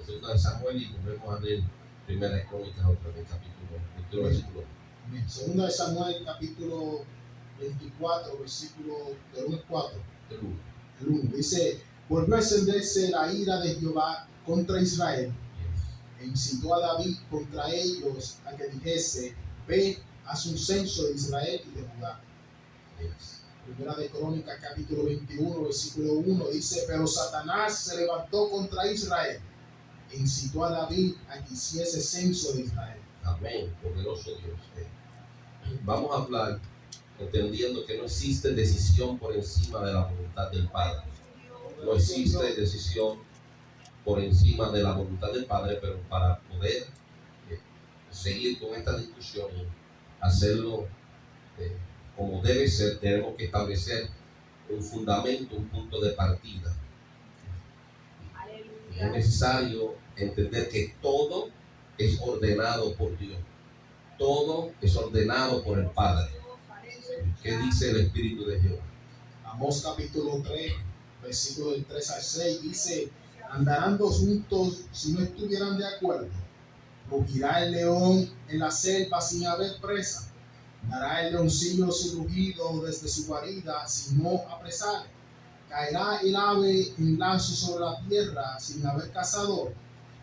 Segunda de Samuel y volvemos a leer Primera de Crónicas, otra vez, capítulo 21, versículo. Amén. Segunda de Samuel, capítulo 24, versículo del 1 al 4. El 1 dice: volvió a encenderse la ira de Jehová contra Israel, e incitó a David contra ellos a que dijese: ve, haz un censo de Israel y de Judá. Primera de Crónicas, capítulo 21, versículo 1 dice: pero Satanás se levantó contra Israel e incitó a David a que hiciese censo de Israel. Amén, poderoso Dios. Vamos a hablar entendiendo que no existe decisión por encima de la voluntad del Padre. No existe decisión por encima de la voluntad del Padre, pero para poder seguir con esta discusión y hacerlo como debe ser, tenemos que establecer un fundamento, un punto de partida. Y es necesario entender que todo es ordenado por Dios. Todo es ordenado por el Padre. ¿Qué dice el Espíritu de Jehová? Amós capítulo 3, versículo del 3 al 6 dice: andarán dos juntos si no estuvieran de acuerdo. Rugirá el león en la selva sin haber presa. Dará el leoncillo su rugido desde su guarida si no apresare. Caerá el ave en lazo sobre la tierra sin haber cazador.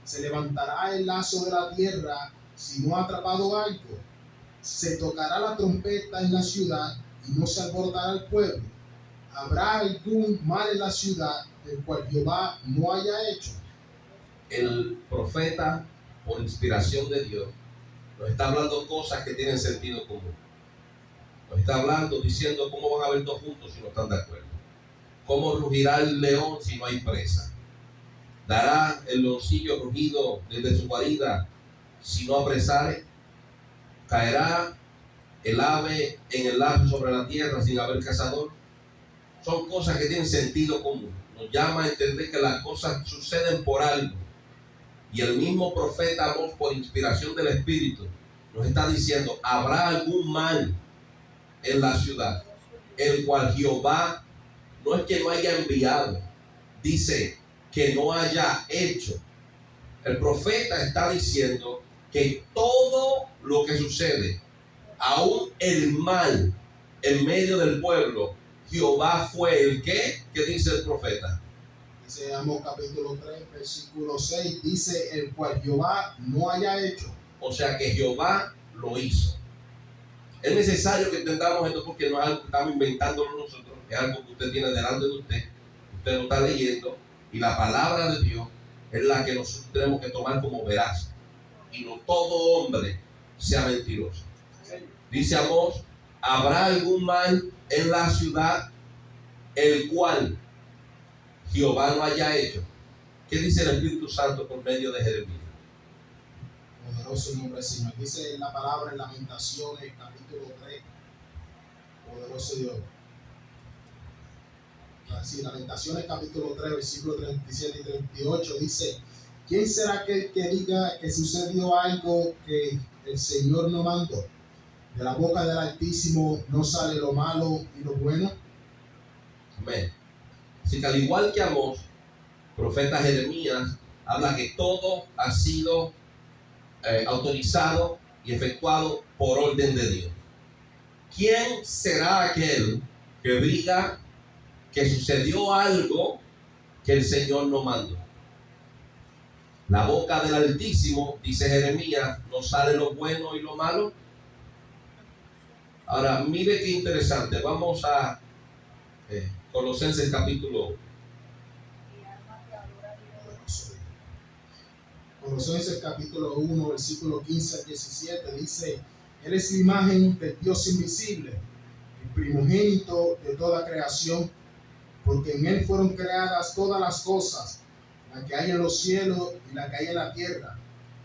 Se levantará el lazo de la tierra si no ha atrapado algo. Se tocará la trompeta en la ciudad y no se alborotará el pueblo. ¿Habrá algún mal en la ciudad del cual Jehová no haya hecho? El profeta, por inspiración de Dios, nos está hablando cosas que tienen sentido común. Nos está hablando, diciendo cómo van a haber dos juntos si no están de acuerdo. Cómo rugirá el león si no hay presa. Dará el leoncillo rugido desde su guarida si no apresare. Caerá el ave en el lazo sobre la tierra sin haber cazador. Son cosas que tienen sentido común. Nos llama a entender que las cosas suceden por algo. Y el mismo profeta Amós, por inspiración del Espíritu, nos está diciendo: habrá algún mal en la ciudad, el cual Jehová no es que no haya enviado, dice que no haya hecho. El profeta está diciendo que todo lo que sucede, aún el mal en medio del pueblo, Jehová fue el que, ¿qué dice el profeta? Dice Amós capítulo 3, versículo 6, dice: el cual Jehová no haya hecho. O sea que Jehová lo hizo. Es necesario que entendamos esto porque no es algo que estamos inventándolo nosotros, es algo que usted tiene delante de usted lo está leyendo, y la palabra de Dios es la que nosotros tenemos que tomar como veraz. Y no todo hombre sea mentiroso. Dice Amós: habrá algún mal en la ciudad el cual Jehová no haya hecho. ¿Qué dice el Espíritu Santo por medio de Jeremías? Poderoso nombre del Señor. Dice la palabra en Lamentaciones capítulo 3. Poderoso Dios. Así, Lamentaciones capítulo 3, versículo 37 y 38 dice: ¿quién será aquel que diga que sucedió algo que el Señor no mandó? De la boca del Altísimo no sale lo malo y lo bueno. Amén. Así que al igual que Amós, profeta Jeremías habla que todo ha sido autorizado y efectuado por orden de Dios. ¿Quién será aquel que diga que sucedió algo que el Señor no mandó? La boca del Altísimo, dice Jeremías, no sale lo bueno y lo malo. Ahora, mire qué interesante. Vamos a Colosenses capítulo. Colosenses capítulo 1, versículo 15 al 17 dice: Él es la imagen del Dios invisible, el primogénito de toda creación, porque en Él fueron creadas todas las cosas, la que hay en los cielos y la que hay en la tierra,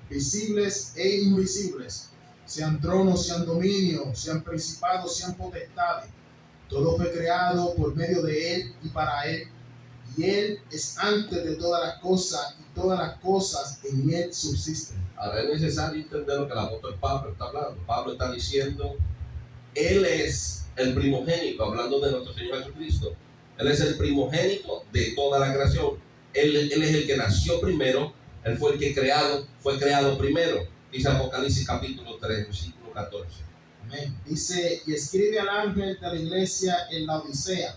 visibles e invisibles, sean tronos, sean dominios, sean principados, sean potestades. Todo fue creado por medio de Él y para Él, y Él es antes de todas las cosas, y todas las cosas en Él subsisten. Ahora es necesario entender lo que el apóstol Pablo está hablando. Pablo está diciendo: Él es el primogénito, hablando de nuestro Señor Jesucristo. Él es el primogénito de toda la creación. Él es el que nació primero, Él fue el que fue creado primero. Dice Apocalipsis capítulo 3, versículo 14. Amén. Dice, y escribe al ángel de la iglesia en la Odisea: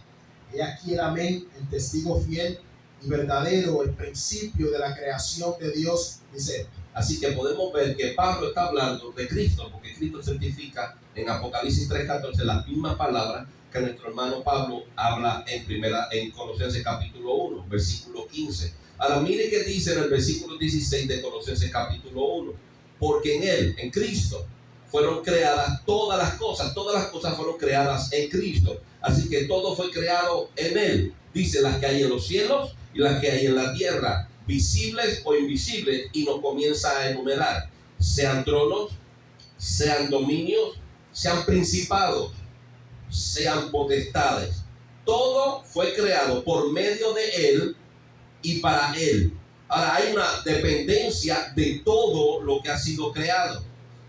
he aquí el amén, el testigo fiel y verdadero, el principio de la creación de Dios, dice. Así que podemos ver que Pablo está hablando de Cristo, porque Cristo certifica en Apocalipsis 3:14 las mismas palabras que nuestro hermano Pablo habla en Colosenses capítulo 1, versículo 15. Ahora mire que dice en el versículo 16 de Colosenses capítulo 1: porque en Él, en Cristo, fueron creadas todas las cosas fueron creadas en Cristo. Así que todo fue creado en Él. Dice, las que hay en los cielos y las que hay en la tierra, visibles o invisibles, y nos comienza a enumerar: sean tronos, sean dominios, sean principados, sean potestades. Todo fue creado por medio de Él y para Él. Ahora hay una dependencia de todo lo que ha sido creado.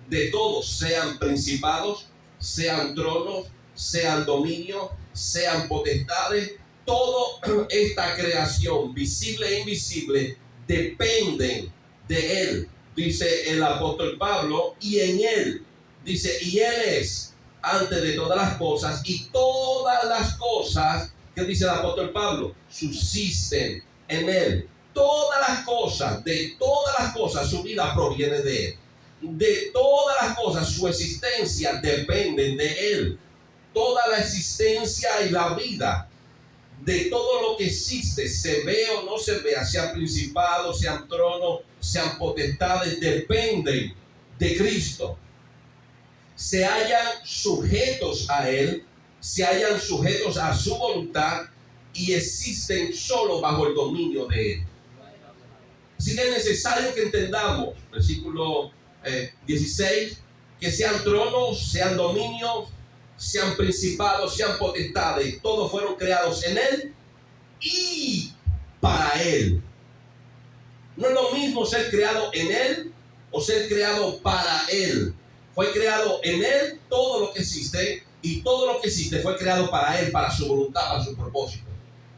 De todos, sean principados, sean tronos, sean dominios, sean potestades. Toda esta creación, visible e invisible, dependen de Él. Dice el apóstol Pablo, y en Él, dice, y Él es antes de todas las cosas, y todas las cosas, ¿qué dice el apóstol Pablo? Subsisten en Él. Todas las cosas, de todas las cosas, su vida proviene de Él. De todas las cosas, su existencia dependen de Él. Toda la existencia y la vida de todo lo que existe, se ve o no se vea, sean principados, sean tronos, sean potestades, dependen de Cristo. Se hallan sujetos a Él, se hallan sujetos a su voluntad y existen solo bajo el dominio de Él. Así que es necesario que entendamos, versículo 16, que sean tronos, sean dominios, sean principados, sean potestades, todos fueron creados en Él y para Él. No es lo mismo ser creado en Él o ser creado para Él. Fue creado en Él todo lo que existe, y todo lo que existe fue creado para Él, para su voluntad, para su propósito.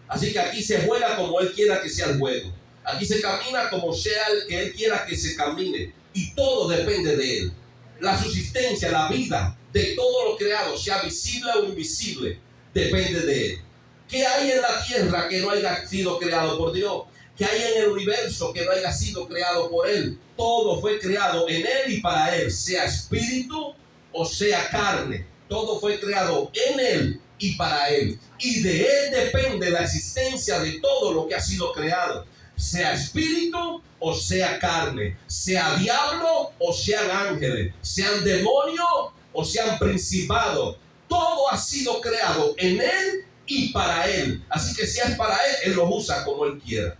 Así que aquí se juega como Él quiera que sea el juego. Aquí se camina como sea el que Él quiera que se camine, y todo depende de Él. La subsistencia, la vida de todo lo creado, sea visible o invisible, depende de Él. ¿Qué hay en la tierra que no haya sido creado por Dios? ¿Qué hay en el universo que no haya sido creado por Él? Todo fue creado en Él y para Él, sea espíritu o sea carne. Todo fue creado en Él y para Él. Y de Él depende la existencia de todo lo que ha sido creado. Sea espíritu o sea carne, sea diablo o sean ángeles, sean demonios o sean principados. Todo ha sido creado en Él y para Él. Así que si es para Él, Él los usa como Él quiera.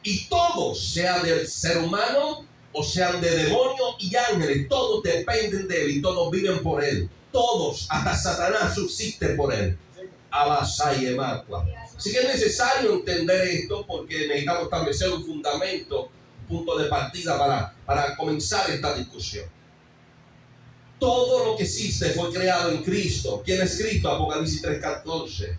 Y todos, sea del ser humano o sean de demonios y ángeles, todos dependen de Él y todos viven por Él. Todos, hasta Satanás subsiste por Él. Así que es necesario entender esto, porque necesitamos establecer un fundamento, un punto de partida para comenzar esta discusión. Todo lo que existe fue creado en Cristo. ¿Quién es Cristo? Apocalipsis 3:14.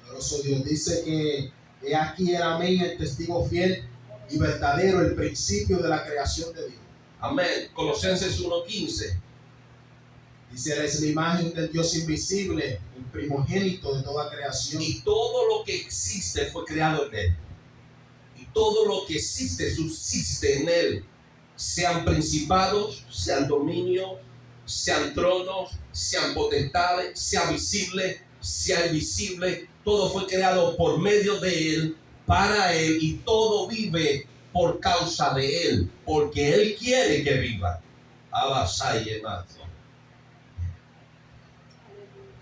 Poderoso Dios dice que he aquí el amén, el testigo fiel y verdadero, el principio de la creación de Dios. Amén. Colosenses 1:15. Dice, Él es la imagen del Dios invisible, el primogénito de toda creación. Y todo lo que existe fue creado en Él. Y todo lo que existe subsiste en Él. Sean principados, sean dominios, sean tronos, sean potestades, sea visible, sea invisible. Todo fue creado por medio de Él, para Él, y todo vive por causa de Él, porque Él quiere que viva.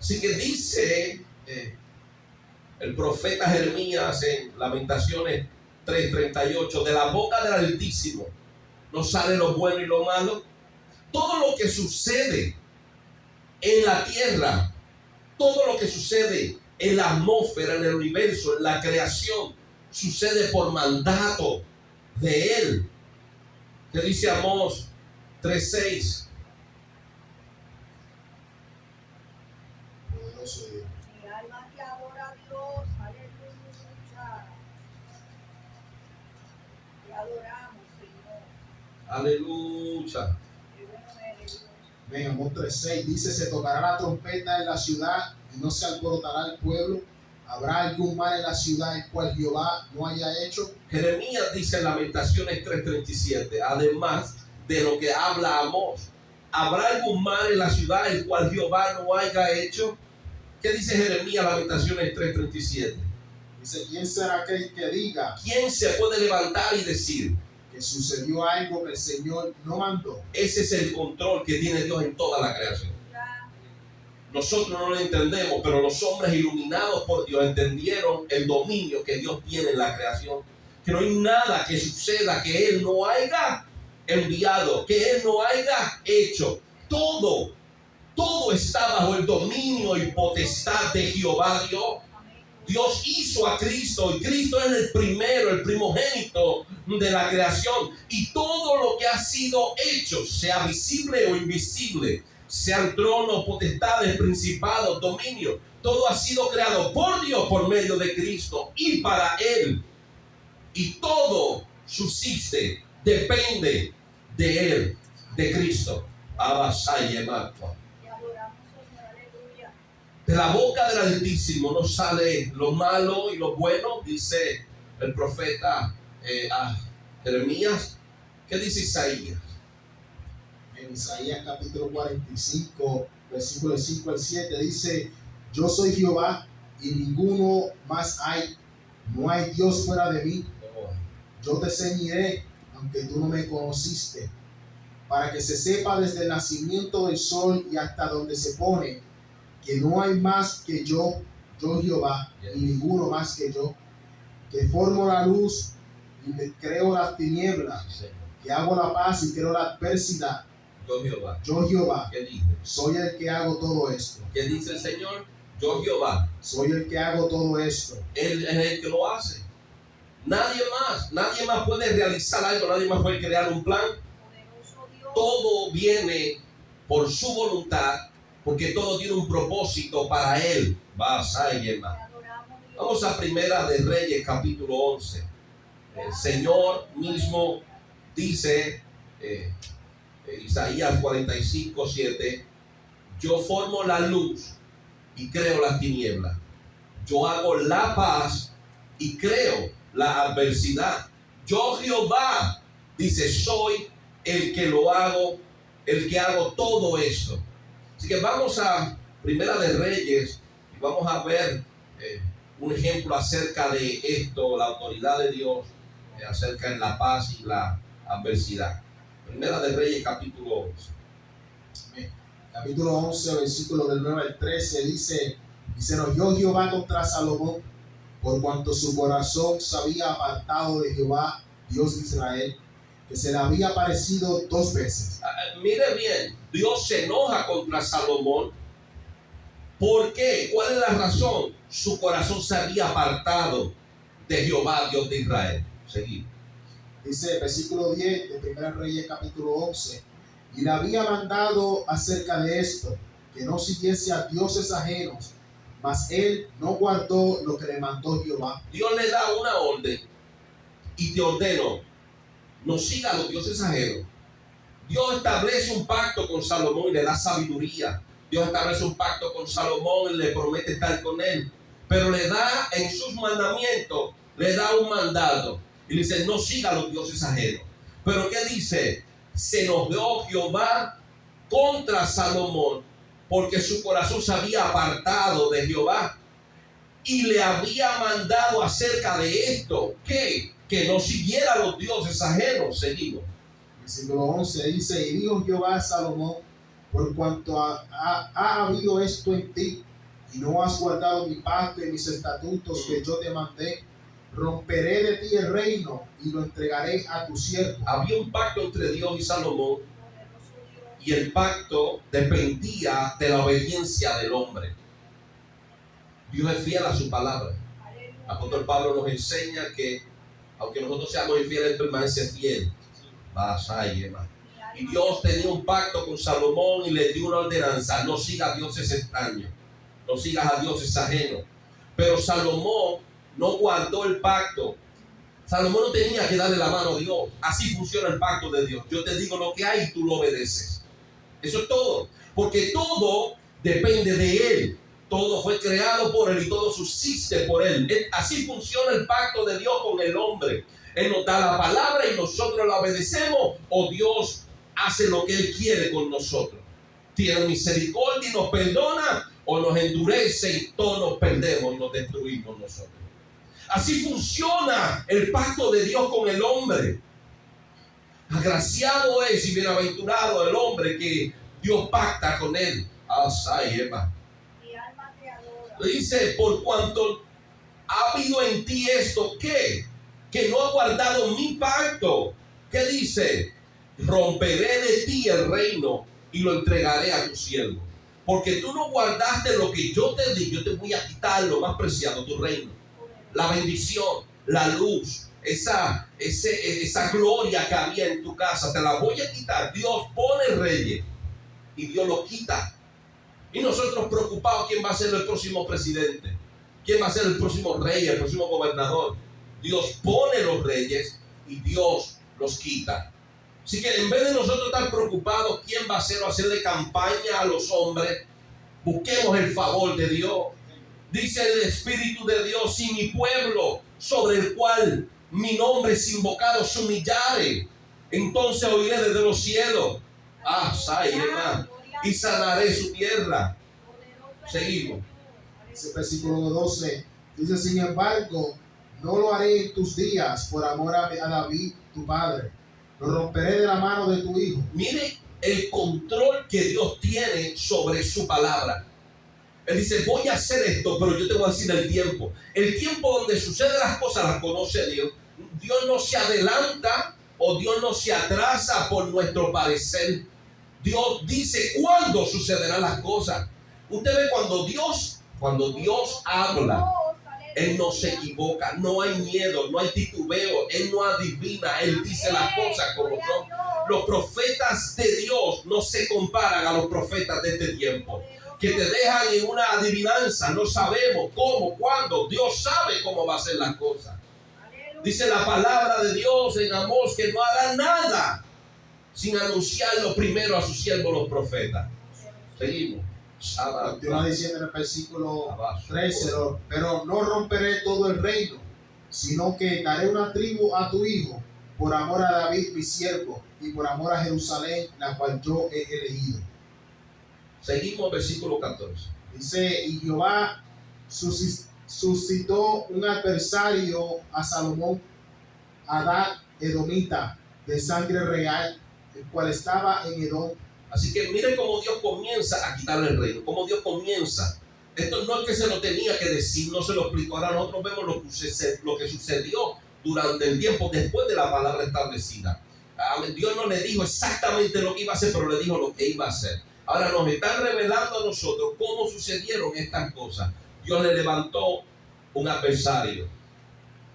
Así que dice el profeta Jeremías en Lamentaciones 3:38, de la boca del Altísimo no sale lo bueno y lo malo. Todo lo que sucede en la tierra, todo lo que sucede en la atmósfera, en el universo, en la creación, sucede por mandato de Él. Que dice Amós 3:6. Poderoso Dios. Mi alma te adora a Dios, aleluya. Aleluya. Amén. Amós 3:6 dice: se tocará la trompeta en la ciudad y no se alborotará el pueblo. ¿Habrá algún mal en la ciudad el cual Jehová no haya hecho? Jeremías dice en Lamentaciones 3:37, además de lo que habla Amós, ¿habrá algún mal en la ciudad el cual Jehová no haya hecho? ¿Qué dice Jeremías Lamentaciones 3:37? Dice: ¿quién será aquel que diga ¿Quién se puede levantar y decir que sucedió algo que el Señor no mandó? Ese es el control que tiene Dios en toda la creación? Nosotros no lo entendemos, pero los hombres iluminados por Dios entendieron el dominio que Dios tiene en la creación. Que no hay nada que suceda que Él no haya enviado, que Él no haya hecho. Todo está bajo el dominio y potestad de Jehová Dios. Dios hizo a Cristo y Cristo es el primero, el primogénito de la creación. Y todo lo que ha sido hecho, sea visible o invisible, sean tronos, potestades, principados, dominios, todo ha sido creado por Dios por medio de Cristo y para Él. Y todo subsiste, depende de Él, de Cristo. De la boca del Altísimo no sale lo malo y lo bueno, dice el profeta Jeremías. ¿Qué dice Isaías? En Isaías capítulo 45, versículos 5 al 7 dice: yo soy Jehová y ninguno más hay, no hay Dios fuera de mí. Yo te ceñiré, aunque tú no me conociste, para que se sepa desde el nacimiento del sol y hasta donde se pone, que no hay más que yo Jehová, y ninguno más que yo, que formo la luz y creo las tinieblas, que hago la paz y creo la adversidad. Yo Jehová, ¿Qué dice? soy el que hago todo esto. ¿Qué dice el Señor? Yo Jehová. Soy el que hago todo esto. Él es el que lo hace. Nadie más puede realizar algo, nadie más puede crear un plan. Todo viene por su voluntad, porque todo tiene un propósito para Él. Vamos a Primera de Reyes, capítulo 11. El Señor mismo dice, Isaías 45:7, yo formo la luz y creo las tinieblas. Yo hago la paz y creo la adversidad. Yo Jehová, dice, soy el que lo hago, el que hago todo esto. Así que vamos a Primera de Reyes y vamos a ver un ejemplo acerca de esto, la autoridad de Dios, acerca de la paz y la adversidad. Primera de Reyes, capítulo 11. Capítulo 11, versículo del 9 al 13 dice: y se enojó Jehová contra Salomón, por cuanto su corazón se había apartado de Jehová, Dios de Israel, que se le había aparecido 2 veces. Mire bien, Dios se enoja contra Salomón. ¿Por qué? ¿Cuál es la razón? Su corazón se había apartado de Jehová, Dios de Israel. Seguimos. Dice versículo 10 de Primera Reyes capítulo 11: y le había mandado acerca de esto, que no siguiese a dioses ajenos, mas él no guardó lo que le mandó Jehová. Dios le da una orden y te ordeno, no siga a los dioses ajenos. Dios establece un pacto con Salomón y le da sabiduría. Dios establece un pacto con Salomón y le promete estar con él, pero le da en sus mandamientos, le da un mandato y le dice: no siga a los dioses ajenos. Pero ¿qué dice? Se enojó Jehová contra Salomón porque su corazón se había apartado de Jehová y le había mandado acerca de esto que no siguiera a los dioses ajenos. Seguimos. Versículo 11 dice: y dijo Jehová a Salomón, por cuanto ha habido esto en ti, y no has guardado mi pacto y mis estatutos que yo te mandé, romperé de ti el reino y lo entregaré a tu siervo. Había un pacto entre Dios y Salomón, y el pacto dependía de la obediencia del hombre. Dios es fiel a su palabra. El apóstol Pablo nos enseña que aunque nosotros seamos infieles, Él permanece fiel. Y Dios tenía un pacto con Salomón y le dio una ordenanza: no sigas a dioses extraños, no sigas a dioses ajenos. Pero Salomón no guardó el pacto Salomón no tenía que darle la mano a Dios. Así funciona el pacto de Dios. Yo te digo lo que hay y tú lo obedeces. Eso es todo. Porque todo depende de Él. Todo fue creado por Él y todo subsiste por Él. Así funciona el pacto de Dios con el hombre. Él nos da la palabra y nosotros la obedecemos, o Dios hace lo que Él quiere con nosotros. Tiene misericordia y nos perdona, o nos endurece y todos nos perdemos y nos destruimos nosotros. Así funciona el pacto de Dios con el hombre. Agraciado es y bienaventurado el hombre que Dios pacta con él. Dice, por cuanto ha habido en ti esto, ¿qué? Que no ha guardado mi pacto. ¿Qué dice? Romperé de ti el reino y lo entregaré a tu siervo. Porque tú no guardaste lo que yo te di, yo te voy a quitar lo más preciado, tu reino. La bendición, la luz, esa gloria que había en tu casa, te la voy a quitar. Dios pone reyes y Dios lo quita. Y nosotros preocupados, ¿quién va a ser el próximo presidente? ¿Quién va a ser el próximo rey, el próximo gobernador? Dios pone los reyes y Dios los quita. Así que en vez de nosotros estar preocupados quién va a ser o hacerle campaña a los hombres, busquemos el favor de Dios. Dice el Espíritu de Dios: si mi pueblo, sobre el cual mi nombre es invocado, se humillare, entonces oiré desde los cielos, y sanaré su tierra. Seguimos. Ese versículo 12 dice: sin embargo, no lo haré en tus días por amor a David, tu padre. Lo romperé de la mano de tu hijo. Mire el control que Dios tiene sobre su palabra. Él dice: voy a hacer esto, pero yo te voy a decir el tiempo. El tiempo donde suceden las cosas las conoce Dios. Dios no se adelanta o Dios no se atrasa por nuestro parecer. Dios dice cuándo sucederán las cosas. Usted ve cuando Dios habla, Él no se equivoca, no hay miedo, no hay titubeo, Él no adivina, Él dice las cosas como son. Los profetas de Dios no se comparan a los profetas de este tiempo, que te dejan en una adivinanza. No sabemos cómo, cuándo. Dios sabe cómo va a ser las cosas. Dice la palabra de Dios en Amós que no hará nada sin anunciarlo primero a sus siervos los profetas. Seguimos. Continúa diciendo en el versículo 13: pero no romperé todo el reino, sino que daré una tribu a tu hijo, por amor a David mi siervo, y por amor a Jerusalén, la cual yo he elegido. Seguimos, versículo 14. Dice: y Jehová suscitó un adversario a Salomón, Adad edomita, de sangre real, el cual estaba en Edom. Así que miren cómo Dios comienza a quitarle el reino, cómo Dios comienza. Esto no es que se lo tenía que decir, no se lo explicó. Ahora nosotros vemos lo que sucedió durante el tiempo después de la palabra establecida. Dios no le dijo exactamente lo que iba a hacer, pero le dijo lo que iba a hacer. Ahora nos están revelando a nosotros cómo sucedieron estas cosas. Dios le levantó un adversario,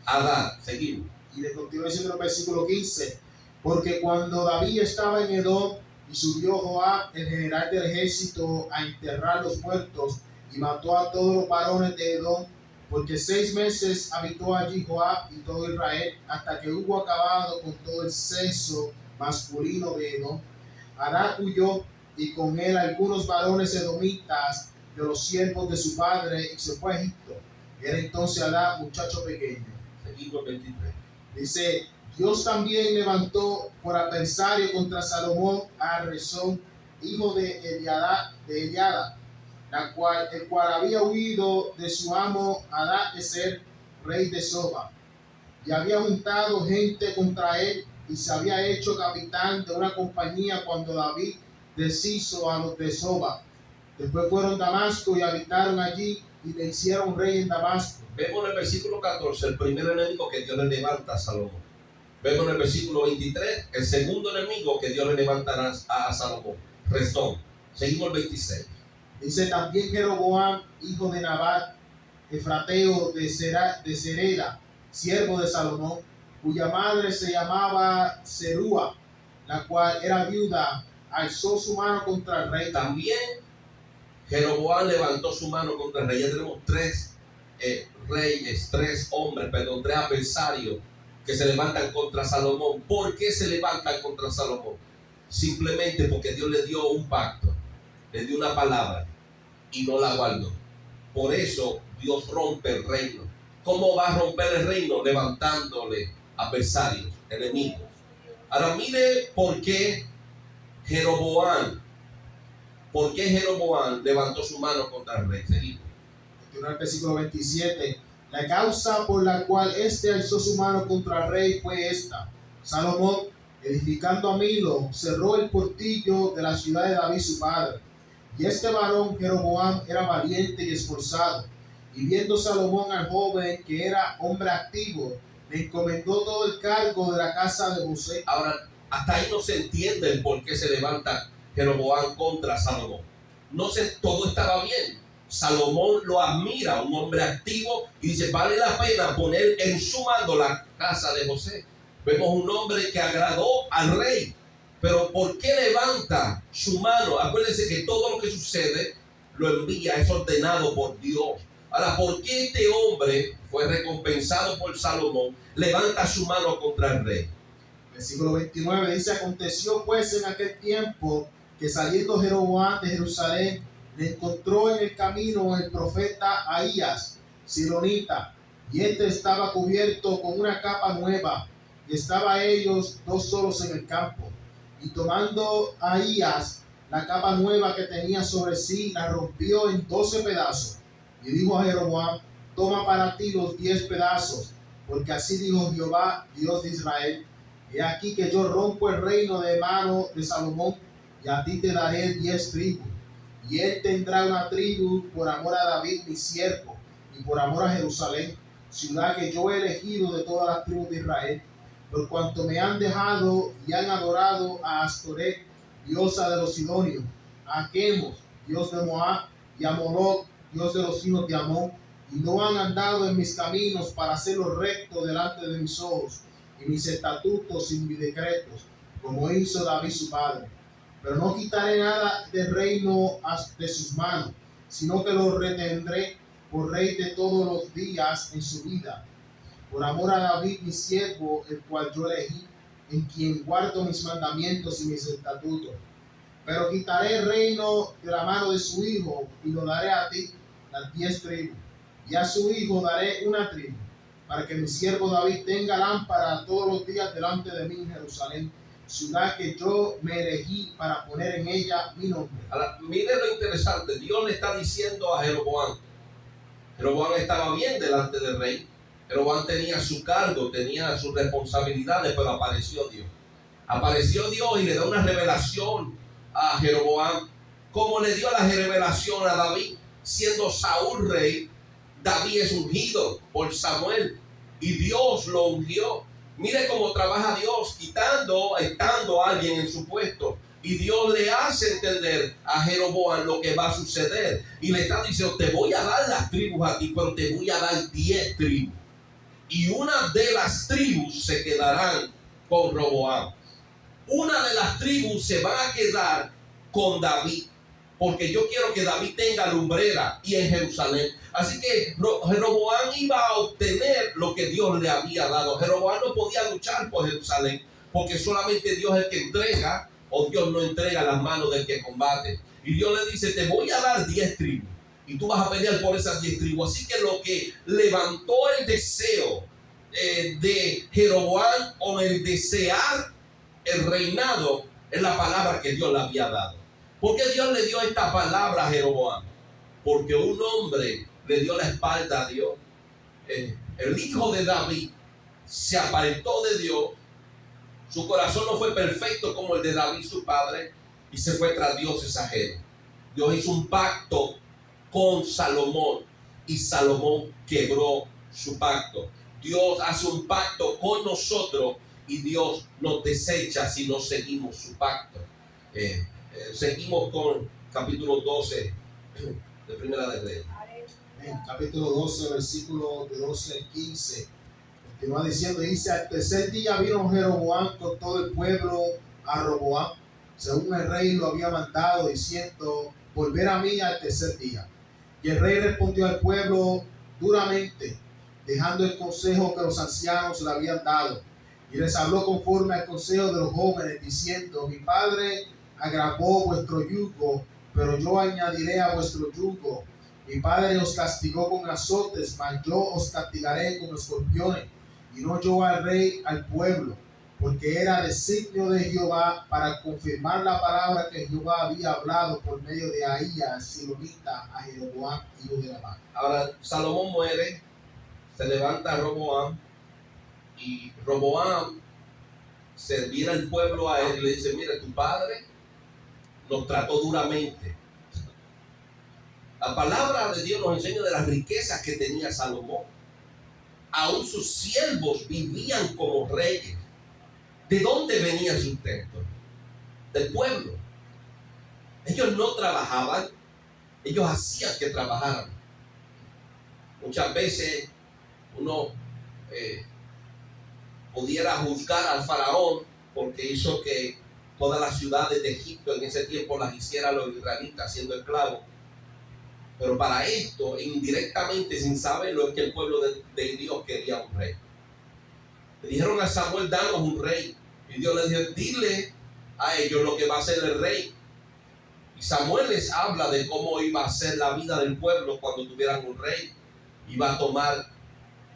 Adán. Seguimos. Y le continúa diciendo en el versículo 15: porque cuando David estaba en Edom, y subió Joab, el general del ejército, a enterrar los muertos, y mató a todos los varones de Edom, porque 6 meses habitó allí Joab y todo Israel, hasta que hubo acabado con todo el sexo masculino de Edom. Adad huyó, y con él algunos varones edomitas de los siervos de su padre, y se fue a Egipto. Era entonces Adad muchacho pequeño. Seguimos 23. Dice: Dios también levantó por adversario contra Salomón a Rezón, hijo de Eliada, el cual había huido de su amo Adad-Ezer, rey de Soba, y había juntado gente contra él, y se había hecho capitán de una compañía cuando David deshizo a los de Soba. Después fueron a Damasco y habitaron allí, y le hicieron rey en Damasco. Vemos en el versículo 14 el primer enemigo que Dios le levanta a Salomón. Vemos en el versículo 23 el segundo enemigo que Dios le levantará a Salomón, Rezón. Seguimos el 26. Dice: también Jeroboam, hijo de Nabat, efrateo de Sereda, siervo de Salomón, cuya madre se llamaba Serúa, la cual era viuda, alzó su mano contra el rey. También Jeroboam levantó su mano contra el rey. Ya tenemos tres adversarios que se levantan contra Salomón. ¿Por qué se levantan contra Salomón? Simplemente porque Dios le dio un pacto, le dio una palabra y no la guardó. Por eso Dios rompe el reino. ¿Cómo va a romper el reino? Levantándole adversarios, enemigos. Ahora mire por qué Jeroboam levantó su mano contra el rey. Seguimos. Continúa el versículo 27. La causa por la cual éste alzó su mano contra el rey fue esta: Salomón, edificando a Milo, cerró el portillo de la ciudad de David su padre. Y este varón Jeroboam era valiente y esforzado. Y viendo Salomón al joven, que era hombre activo, le encomendó todo el cargo de la casa de José. Ahora, hasta ahí no se entiende el por qué se levanta Jeroboam contra Salomón. Todo estaba bien. Salomón lo admira, un hombre activo, y dice, vale la pena poner en su mando la casa de José. Vemos un hombre que agradó al rey. Pero ¿por qué levanta su mano? Acuérdense que todo lo que sucede lo envía, es ordenado por Dios. Ahora, ¿por qué este hombre fue recompensado por Salomón? Levanta su mano contra el rey. Versículo 29 dice: aconteció pues en aquel tiempo que saliendo Jeroboam de Jerusalén, le encontró en el camino el profeta Ahías, silonita, y este estaba cubierto con una capa nueva, y estaba ellos dos solos en el campo. Y tomando Ahías la capa nueva que tenía sobre sí, la rompió en 12 pedazos. Y dijo a Jeroboam: toma para ti los 10 pedazos, porque así dijo Jehová, Dios de Israel: he aquí que yo rompo el reino de mano de Salomón, y a ti te daré 10 tribus. Y él tendrá una tribu por amor a David mi siervo, y por amor a Jerusalén, ciudad que yo he elegido de todas las tribus de Israel, por cuanto me han dejado y han adorado a Astoret, diosa de los sidonios, a Chemos, dios de Moab, y a Moloc, dios de los hijos de Amón, y no han andado en mis caminos para hacerlo recto delante de mis ojos, y mis estatutos y mis decretos, como hizo David su padre. Pero no quitaré nada del reino de sus manos, sino que lo retendré por rey de todos los días en su vida, por amor a David mi siervo, el cual yo elegí, en quien guardo mis mandamientos y mis estatutos. Pero quitaré el reino de la mano de su hijo, y lo daré a ti, las 10 tribus, y a su hijo daré una tribu, para que mi siervo David tenga lámpara todos los días delante de mí en Jerusalén, ciudad que yo me elegí para poner en ella mi nombre. Ahora, mire lo interesante. Dios le está diciendo a Jeroboam. Jeroboam estaba bien delante del rey. Jeroboam tenía su cargo, tenía sus responsabilidades, pero apareció Dios. Apareció Dios y le da una revelación a Jeroboam, como le dio la revelación a David. Siendo Saúl rey, David es ungido por Samuel y Dios lo ungió. Mire cómo trabaja Dios, estando a alguien en su puesto. Y Dios le hace entender a Jeroboam lo que va a suceder. Y le está diciendo, te voy a dar las tribus a ti, pero te voy a dar 10 tribus. Y una de las tribus se quedarán con Roboam. Una de las tribus se va a quedar con David, porque yo quiero que David tenga lumbrera y en Jerusalén. Así que Jeroboam iba a obtener lo que Dios le había dado. Jeroboam no podía luchar por Jerusalén, porque solamente Dios es el que entrega, o Dios no entrega las manos del que combate. Y Dios le dice, te voy a dar 10 tribus, y tú vas a pelear por esas 10 tribus. Así que lo que levantó el deseo de Jeroboam, o el desear el reinado, es la palabra que Dios le había dado. ¿Por qué Dios le dio esta palabra a Jeroboam? Porque un hombre le dio la espalda a Dios. El hijo de David se apartó de Dios. Su corazón no fue perfecto como el de David su padre, y se fue tras dioses ajenos. Dios hizo un pacto con Salomón, y Salomón quebró su pacto. Dios hace un pacto con nosotros, y Dios nos desecha si no seguimos su pacto. Seguimos con capítulo 12 de Primera de Reyes. En capítulo 12, versículo de 12 al 15, continúa diciendo, dice: al tercer día vino Jeroboam con todo el pueblo a Roboam, según el rey lo había mandado, diciendo: volver a mí al tercer día. Y el rey respondió al pueblo duramente: dejando el consejo que los ancianos le habían dado. Y les habló conforme al consejo de los jóvenes, diciendo: mi padre agravó vuestro yugo, pero yo añadiré a vuestro yugo. Mi padre os castigó con azotes, mas yo os castigaré con escorpiones, y no yo al rey, al pueblo, porque era designio de Jehová para confirmar la palabra que Jehová había hablado por medio de Ahías, silonita, a Jeroboam, hijo de Nabat. Ahora Salomón muere, se levanta Roboam, y Roboam servirá al pueblo a él y le dice: mire, tu padre nos trató duramente. La palabra de Dios nos enseña de las riquezas que tenía Salomón. Aún sus siervos vivían como reyes. ¿De dónde venía el sustento? Del pueblo. Ellos no trabajaban, ellos hacían que trabajaran. Muchas veces uno pudiera juzgar al faraón porque hizo que todas las ciudades de Egipto en ese tiempo las hicieran los israelitas siendo esclavos. Pero para esto, indirectamente, sin saberlo, es que el pueblo de Dios quería un rey. Le dijeron a Samuel: danos un rey. Y Dios le dijo: dile a ellos lo que va a ser el rey. Y Samuel les habla de cómo iba a ser la vida del pueblo cuando tuvieran un rey. Iba a tomar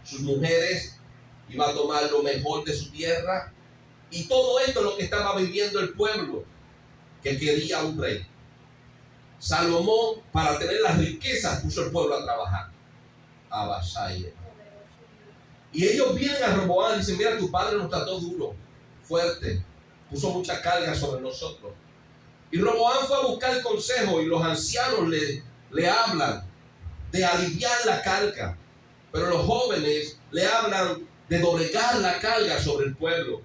sus mujeres, iba a tomar lo mejor de su tierra. Y todo esto es lo que estaba viviendo el pueblo, que quería un rey. Salomón, para tener las riquezas, puso al pueblo a trabajar. Y ellos vienen a Roboam y dicen: mira, tu padre nos trató duro, fuerte, puso mucha carga sobre nosotros. Y Roboam fue a buscar el consejo, y los ancianos le hablan de aliviar la carga, pero los jóvenes le hablan de doblegar la carga sobre el pueblo.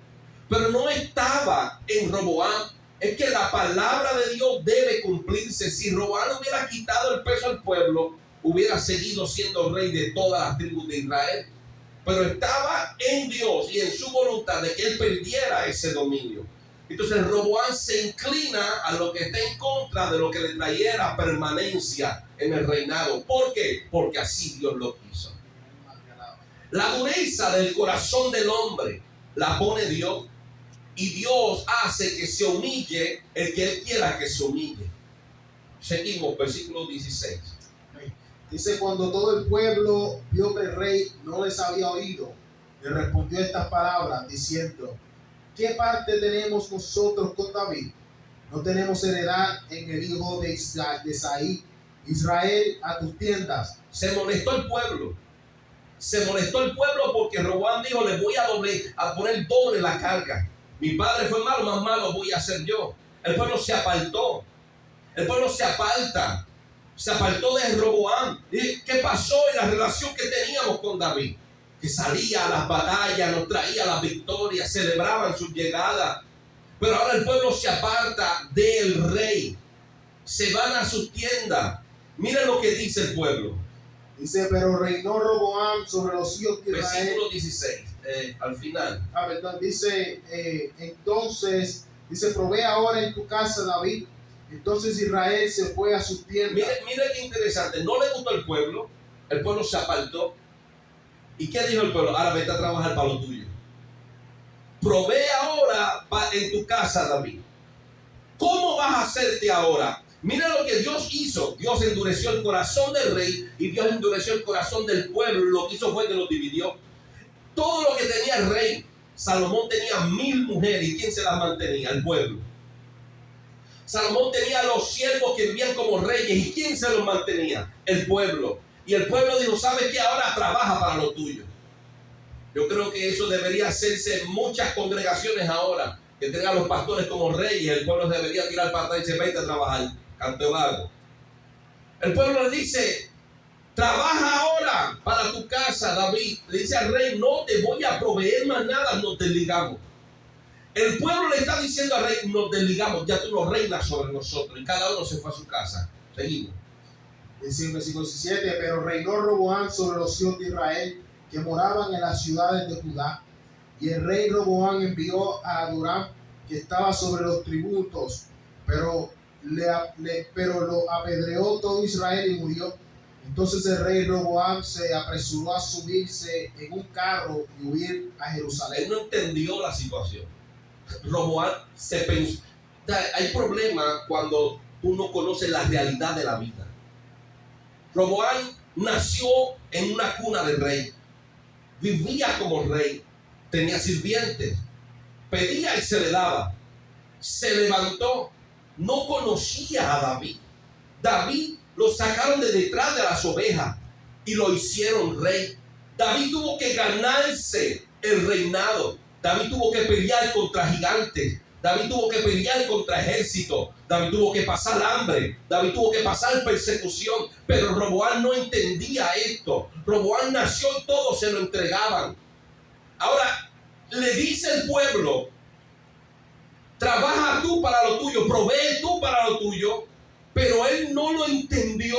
Pero no estaba en Roboam. Es que la palabra de Dios debe cumplirse. Si Roboam hubiera quitado el peso al pueblo, hubiera seguido siendo rey de todas las tribus de Israel. Pero estaba en Dios y en su voluntad de que él perdiera ese dominio. Entonces Roboam se inclina a lo que está en contra de lo que le trayera permanencia en el reinado. ¿Por qué? Porque así Dios lo quiso. La dureza del corazón del hombre la pone Dios. Y Dios hace que se humille el que Él quiera que se humille. Seguimos, versículo 16. Dice: cuando todo el pueblo vio que el rey no les había oído, le respondió estas palabras, diciendo: ¿qué parte tenemos nosotros con David? No tenemos heredad en el hijo de Isaí. Israel, a tus tiendas. Se molestó el pueblo. Se molestó el pueblo porque Roboam dijo: le voy a poner doble la carga. Mi padre fue malo, más malo voy a ser yo. El pueblo se apartó. El pueblo se aparta. Se apartó de Roboam. ¿Qué pasó en la relación que teníamos con David? Que salía a las batallas, nos traía las victorias, celebraban su llegada. Pero ahora el pueblo se aparta del rey. Se van a sus tiendas. Miren lo que dice el pueblo. Dice: pero reinó Roboam sobre los hijos de Israel. Versículo 16, al final. Dice: entonces, dice, provee ahora en tu casa, David. Entonces Israel se fue a sus tiendas. Mire qué interesante. No le gustó el pueblo se apartó. ¿Y qué dijo el pueblo? Ahora vete a trabajar para lo tuyo. Provee ahora en tu casa, David. ¿Cómo vas a hacerte ahora? Mira lo que Dios hizo. Dios endureció el corazón del rey y Dios endureció el corazón del pueblo. Lo que hizo fue que lo dividió. Todo lo que tenía el rey, Salomón tenía 1000 mujeres. ¿Y quién se las mantenía? El pueblo. Salomón tenía los siervos que vivían como reyes. ¿Y quién se los mantenía? El pueblo. Y el pueblo dijo: ¿sabes qué? Ahora trabaja para lo tuyo. Yo creo que eso debería hacerse en muchas congregaciones ahora, que tengan los pastores como reyes. El pueblo debería tirar para atrás y decir: vete a trabajar, canto vago. El pueblo le dice: trabaja ahora para tu casa, David. Le dice al rey: no te voy a proveer más nada, nos desligamos. El pueblo le está diciendo al rey: nos desligamos, ya tú no reinas sobre nosotros. Y cada uno se fue a su casa. Seguimos. Dice en versículo 17: pero reinó Roboam sobre los hijos de Israel que moraban en las ciudades de Judá. Y el rey Roboam envió a Adoram, que estaba sobre los tributos, pero lo apedreó todo Israel y murió. Entonces el rey Roboam se apresuró a subirse en un carro y huir a Él Jerusalén. no entendió la situación. Roboam se pensó. Hay problema cuando tú no conoces la realidad de la vida. Roboam nació en una cuna de rey. Vivía como rey. Tenía sirvientes. Pedía y se le daba. Se levantó. No conocía a David. David lo sacaron de detrás de las ovejas y lo hicieron rey. David tuvo que ganarse el reinado. David tuvo que pelear contra gigantes. David tuvo que pelear contra ejércitos. David tuvo que pasar hambre. David tuvo que pasar persecución. Pero Roboam no entendía esto. Roboam nació y todos se lo entregaban. Ahora le dice el pueblo: trabaja tú para lo tuyo, provee tú para lo tuyo. Pero él no lo entendió.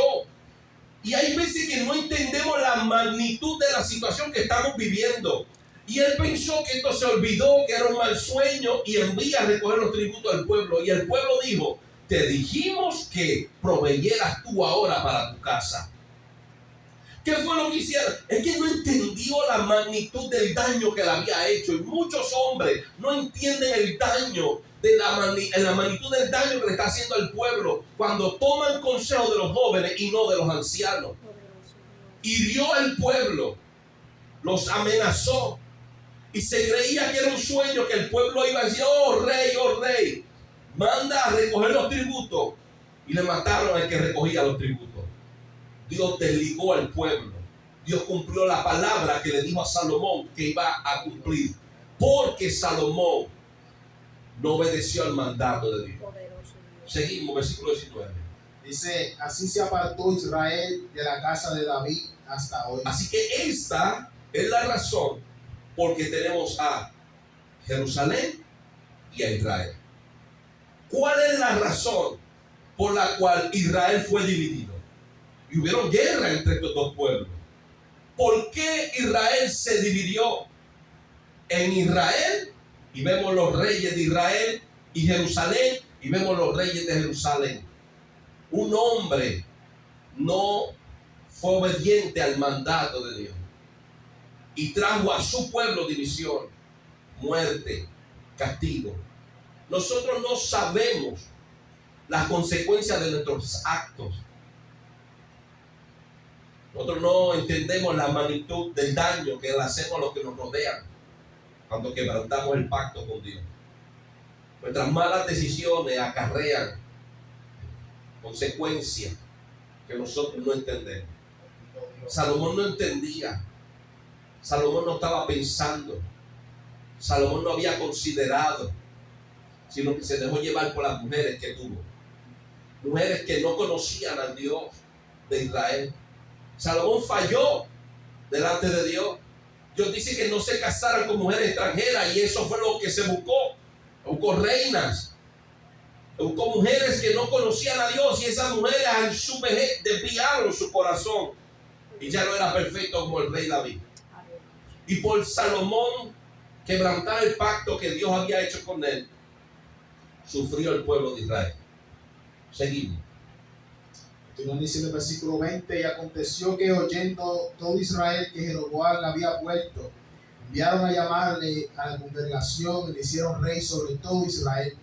Y hay veces que no entendemos la magnitud de la situación que estamos viviendo. Y él pensó que esto se olvidó, que era un mal sueño, y envía a recoger los tributos al pueblo. Y el pueblo dijo: te dijimos que proveyeras tú ahora para tu casa. ¿Qué fue lo que hicieron? Es que no entendió la magnitud del daño que le había hecho. Y muchos hombres no entienden el daño, la magnitud del daño que le está haciendo al pueblo cuando toman consejo de los jóvenes y no de los ancianos. Hirió al pueblo, los amenazó, y se creía que era un sueño, que el pueblo iba a decir: oh rey, manda a recoger los tributos. Y le mataron al que recogía los tributos. Dios desligó al pueblo. Dios cumplió la palabra que le dijo a Salomón que iba a cumplir, porque Salomón no obedeció al mandato de Dios. Seguimos, versículo 19. Dice: así se apartó Israel de la casa de David hasta hoy. Así que esta es la razón porque tenemos a Jerusalén y a Israel. ¿Cuál es la razón por la cual Israel fue dividido? Y hubieron guerra entre estos dos pueblos. ¿Por qué Israel se dividió? En Israel, y vemos los reyes de Israel, y Jerusalén, y vemos los reyes de Jerusalén. Un hombre no fue obediente al mandato de Dios y trajo a su pueblo división, muerte, castigo. Nosotros no sabemos las consecuencias de nuestros actos. Nosotros no entendemos la magnitud del daño que le hacemos a los que nos rodean cuando quebrantamos el pacto con Dios. Nuestras malas decisiones acarrean consecuencias que nosotros no entendemos. Salomón no entendía. Salomón no estaba pensando. Salomón no había considerado, sino que se dejó llevar por las mujeres que tuvo. Mujeres que no conocían al Dios de Israel. Salomón falló delante de Dios. Dios dice que no se casaran con mujeres extranjeras, y eso fue lo que se buscó. Buscó reinas, buscó mujeres que no conocían a Dios, y esas mujeres en su vejez desviaron su corazón y ya no era perfecto como el rey David. Y por Salomón quebrantar el pacto que Dios había hecho con él, sufrió el pueblo de Israel. Seguimos. Continúa diciendo el versículo 20: y aconteció que oyendo todo Israel que Jeroboam había vuelto, enviaron a llamarle a la congregación y le hicieron rey sobre todo Israel,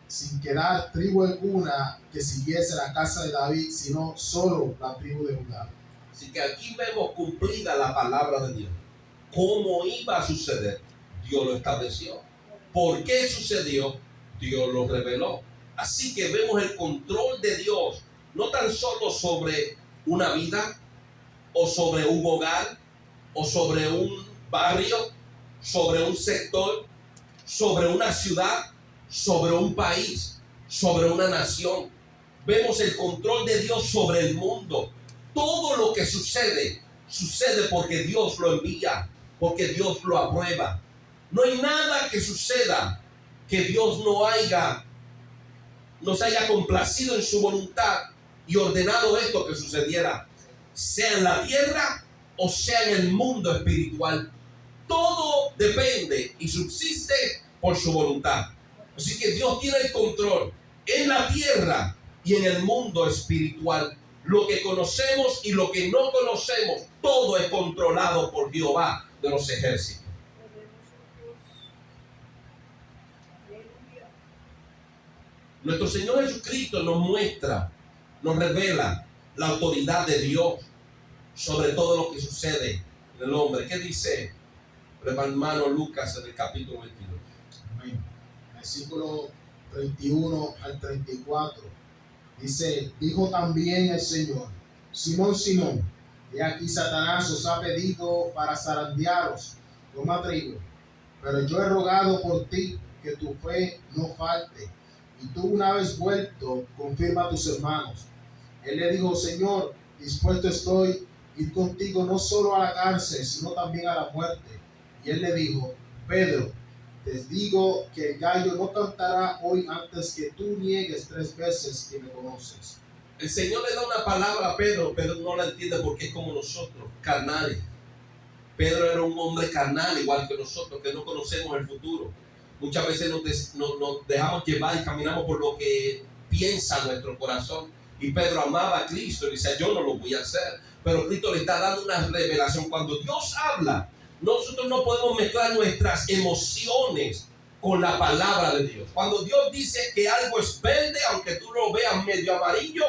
sin quedar tribu alguna que siguiese la casa de David, sino solo la tribu de Judá. Así que aquí vemos cumplida la palabra de Dios. ¿Cómo iba a suceder? Dios lo estableció. ¿Por qué sucedió? Dios lo reveló. Así que vemos el control de Dios, no tan solo sobre una vida, o sobre un hogar, o sobre un barrio, sobre un sector, sobre una ciudad, sobre un país, sobre una nación. Vemos el control de Dios sobre el mundo. Todo lo que sucede, sucede porque Dios lo envía, porque Dios lo aprueba. No hay nada que suceda que Dios nos haya complacido en su voluntad y ordenado esto que sucediera, sea en la tierra o sea en el mundo espiritual. Todo depende y subsiste por su voluntad. Así que Dios tiene el control en la tierra y en el mundo espiritual. lo que conocemos y lo que no conocemos, todo es controlado por Jehová de los ejércitos. Nuestro Señor Jesucristo nos muestra, nos revela la autoridad de Dios sobre todo lo que sucede en el hombre. ¿Qué dice el hermano Lucas en el capítulo 22? Amén. Versículo 31 al 34. Dice, dijo también el Señor: Simón, Simón, he aquí Satanás os ha pedido para zarandearos como trigo, pero yo he rogado por ti que tu fe no falte, y tú una vez vuelto, confirma a tus hermanos. Él le dijo: Señor, dispuesto estoy ir contigo no solo a la cárcel, sino también a la muerte. Y él le dijo: Pedro, te digo que el gallo no cantará hoy antes que tú niegues 3 veces que me conoces. El Señor le da una palabra a Pedro. Pedro no la entiende porque es como nosotros, carnales. Pedro era un hombre carnal igual que nosotros, que no conocemos el futuro. Muchas veces nos dejamos llevar y caminamos por lo que piensa nuestro corazón. Y Pedro amaba a Cristo y dice: yo no lo voy a hacer. Pero Cristo le está dando una revelación. Cuando Dios habla, nosotros no podemos mezclar nuestras emociones con la palabra de Dios. Cuando Dios dice que algo es verde, aunque tú lo veas medio amarillo,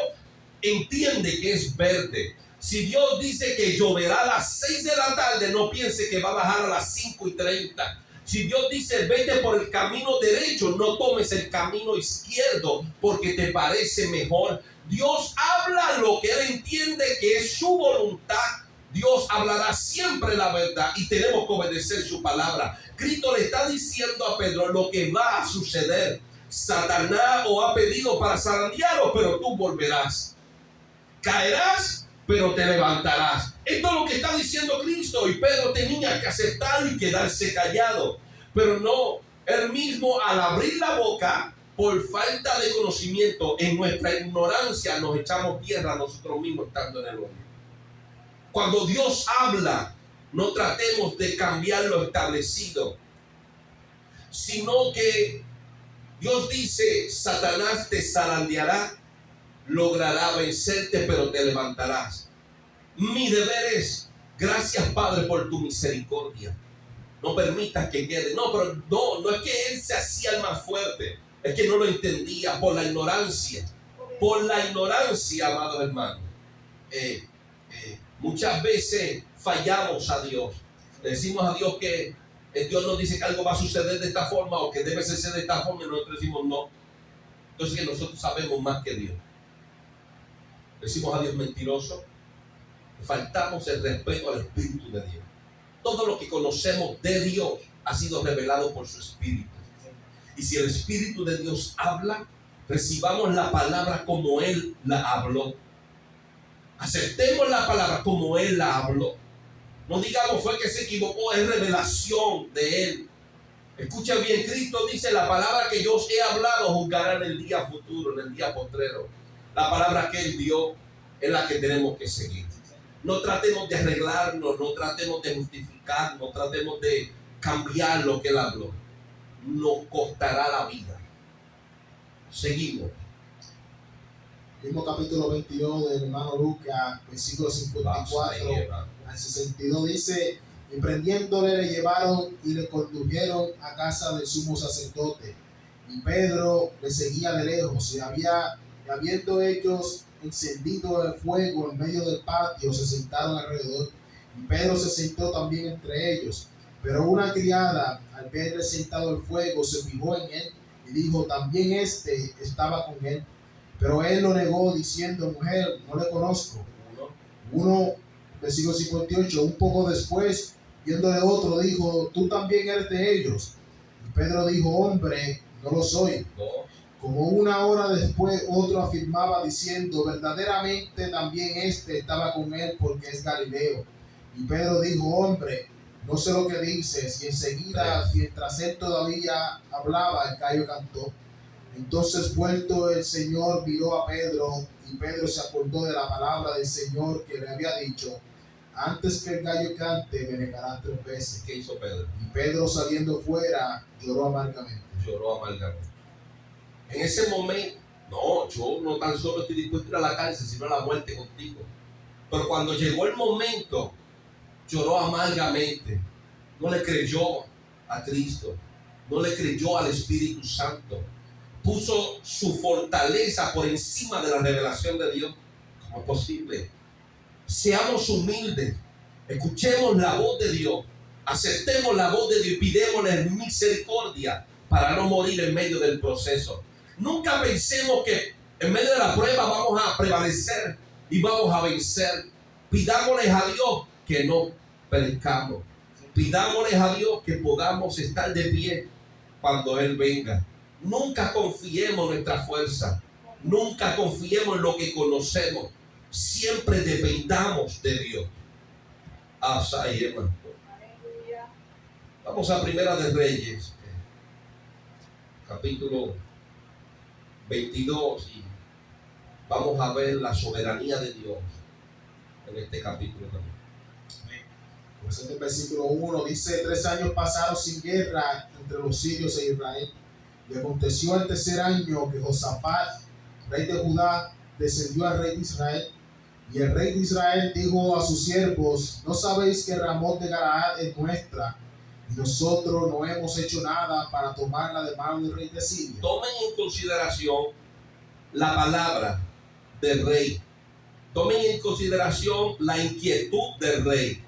entiende que es verde. Si Dios dice que lloverá a las 6 de la tarde, no piense que va a bajar a las 5:30. Si Dios dice vete por el camino derecho, no tomes el camino izquierdo porque te parece mejor. Dios habla lo que Él entiende que es su voluntad. Dios hablará siempre la verdad y tenemos que obedecer su palabra. Cristo le está diciendo a Pedro lo que va a suceder. Satanás os ha pedido para zarandearos, pero tú volverás. Caerás, pero te levantarás. Esto es lo que está diciendo Cristo, y Pedro tenía que aceptarlo y quedarse callado. Pero no, él mismo al abrir la boca, por falta de conocimiento, en nuestra ignorancia nos echamos tierra nosotros mismos estando en el hoyo. Cuando Dios habla, no tratemos de cambiar lo establecido, sino que Dios dice: Satanás te zarandeará, logrará vencerte, pero te levantarás. Mi deber es: gracias, Padre, por tu misericordia. No permitas que quede. No es que él se hacía el más fuerte, es que no lo entendía por la ignorancia. Por la ignorancia, amados hermanos. Muchas veces fallamos a Dios. Le decimos a Dios que Dios nos dice que algo va a suceder de esta forma o que debe ser de esta forma, y nosotros decimos no. Entonces que nosotros sabemos más que Dios. Decimos a Dios mentiroso. Faltamos el respeto al Espíritu de Dios. Todo lo que conocemos de Dios ha sido revelado por su Espíritu. Y si el Espíritu de Dios habla, recibamos la palabra como Él la habló. Aceptemos la palabra como Él la habló. No digamos fue que se equivocó, es revelación de Él. Escucha bien, Cristo dice: la palabra que yo os he hablado juzgará en el día futuro, en el día postrero. La palabra que Él dio es la que tenemos que seguir. No tratemos de arreglarnos, no tratemos de justificar, no tratemos de cambiar lo que Él habló. Nos costará la vida. Seguimos. Mismo capítulo 22 del hermano Lucas, versículo 54 al 62, dice: y prendiéndole le llevaron y le condujeron a casa del sumo sacerdote. Y Pedro le seguía de lejos, y habiendo ellos encendido el fuego en medio del patio, se sentaron alrededor, y Pedro se sentó también entre ellos. Pero una criada, al verle sentado el fuego, se fijó en él y dijo: también este estaba con él. Pero él lo negó, diciendo: mujer, no le conozco. Versículo 58, un poco después, viéndole otro, dijo: tú también eres de ellos. Y Pedro dijo: hombre, no lo soy. Como una hora después, otro afirmaba, diciendo: verdaderamente también este estaba con él, porque es Galileo. Y Pedro dijo: hombre, no sé lo que dices. Y enseguida, mientras él todavía hablaba, el gallo cantó. Entonces, vuelto el Señor, miró a Pedro, y Pedro se acordó de la palabra del Señor que le había dicho: antes que el gallo cante, me negarás 3 veces. ¿Qué hizo Pedro? Y Pedro, saliendo fuera, lloró amargamente. Lloró amargamente. En ese momento, No, yo no tan solo estoy dispuesto a ir a la cárcel, sino a la muerte contigo. Pero cuando llegó el momento, lloró amargamente. No le creyó a Cristo. No le creyó al Espíritu Santo. Puso su fortaleza por encima de la revelación de Dios. ¿Cómo es posible? Seamos humildes. Escuchemos la voz de Dios. Aceptemos la voz de Dios y pidémosle misericordia para no morir en medio del proceso. Nunca pensemos que en medio de la prueba vamos a prevalecer y vamos a vencer. Pidámosles a Dios que no perezcamos. Pidámosles a Dios que podamos estar de pie cuando Él venga. Nunca confiemos en nuestra fuerza. Nunca confiemos en lo que conocemos. Siempre dependamos de Dios. Vamos a Primera de Reyes, capítulo 22, y vamos a ver la soberanía de Dios en este capítulo también. Pues en el versículo 1 dice: 3 años pasaron sin guerra entre los sirios e Israel. Y aconteció el tercer año que Josafat, rey de Judá, descendió al rey de Israel. Y el rey de Israel dijo a sus siervos: ¿no sabéis que Ramot de Galaad es nuestra? Y nosotros no hemos hecho nada para tomarla de mano del rey de Siria. Tomen en consideración la palabra del rey. Tomen en consideración la inquietud del rey.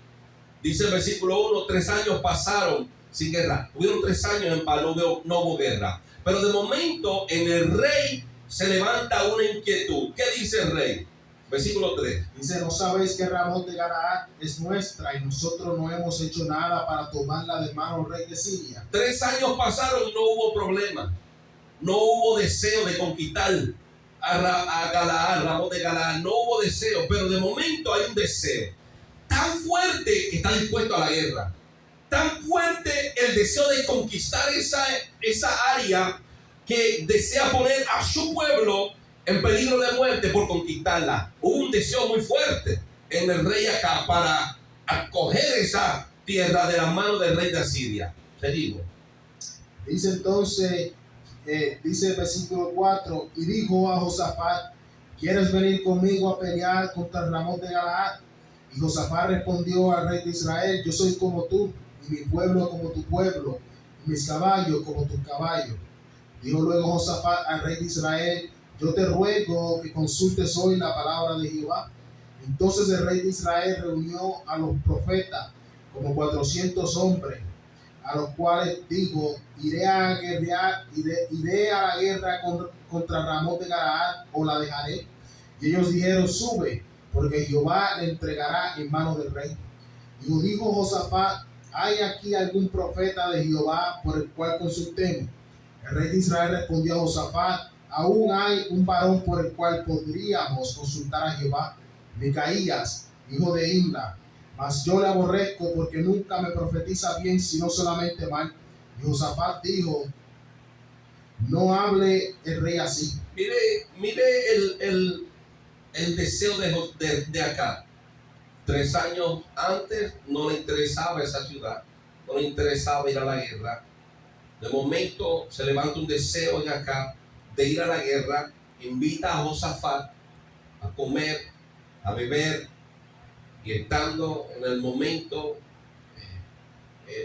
Dice el versículo 1: 3 años pasaron sin guerra. Hubieron 3 años en paz, no hubo guerra. Pero de momento en el rey se levanta una inquietud. ¿Qué dice el rey? Versículo 3. Dice: ¿no sabéis que Ramot de Galaad es nuestra y nosotros no hemos hecho nada para tomarla de mano del rey de Siria? 3 años pasaron y no hubo problema. No hubo deseo de conquistar a Galaad, Ramot de Galaad. No hubo deseo, pero de momento hay un deseo tan fuerte que está dispuesto a la guerra. Tan fuerte el deseo de conquistar esa área que desea poner a su pueblo en peligro de muerte por conquistarla. Hubo un deseo muy fuerte en el rey Acab para acoger esa tierra de las manos del rey de Asiria. Seguimos. Dice entonces, dice el versículo 4: y dijo a Josafat: ¿quieres venir conmigo a pelear contra Ramot de Galaad? Y Josafat respondió al rey de Israel: yo soy como tú, y mi pueblo como tu pueblo, y mis caballos como tus caballos. Dijo luego Josafat al rey de Israel: yo te ruego que consultes hoy la palabra de Jehová. Entonces el rey de Israel reunió a los profetas, como 400 hombres, a los cuales dijo: iré a la guerra contra Ramot de Galaad, o la dejaré. Y ellos dijeron: sube, porque Jehová le entregará en manos del rey. Y dijo Josafat: ¿hay aquí algún profeta de Jehová por el cual consultemos? El rey de Israel respondió a Josafat: aún hay un varón por el cual podríamos consultar a Jehová, Micaías, hijo de Imla. Mas yo le aborrezco, porque nunca me profetiza bien, sino solamente mal. Y Josafat dijo: no hable el rey así. Mire el deseo de Acab. 3 años antes no le interesaba esa ciudad, no le interesaba ir a la guerra. De momento se levanta un deseo en Acab de ir a la guerra. Invita a Josafat a comer, a beber, y estando en el momento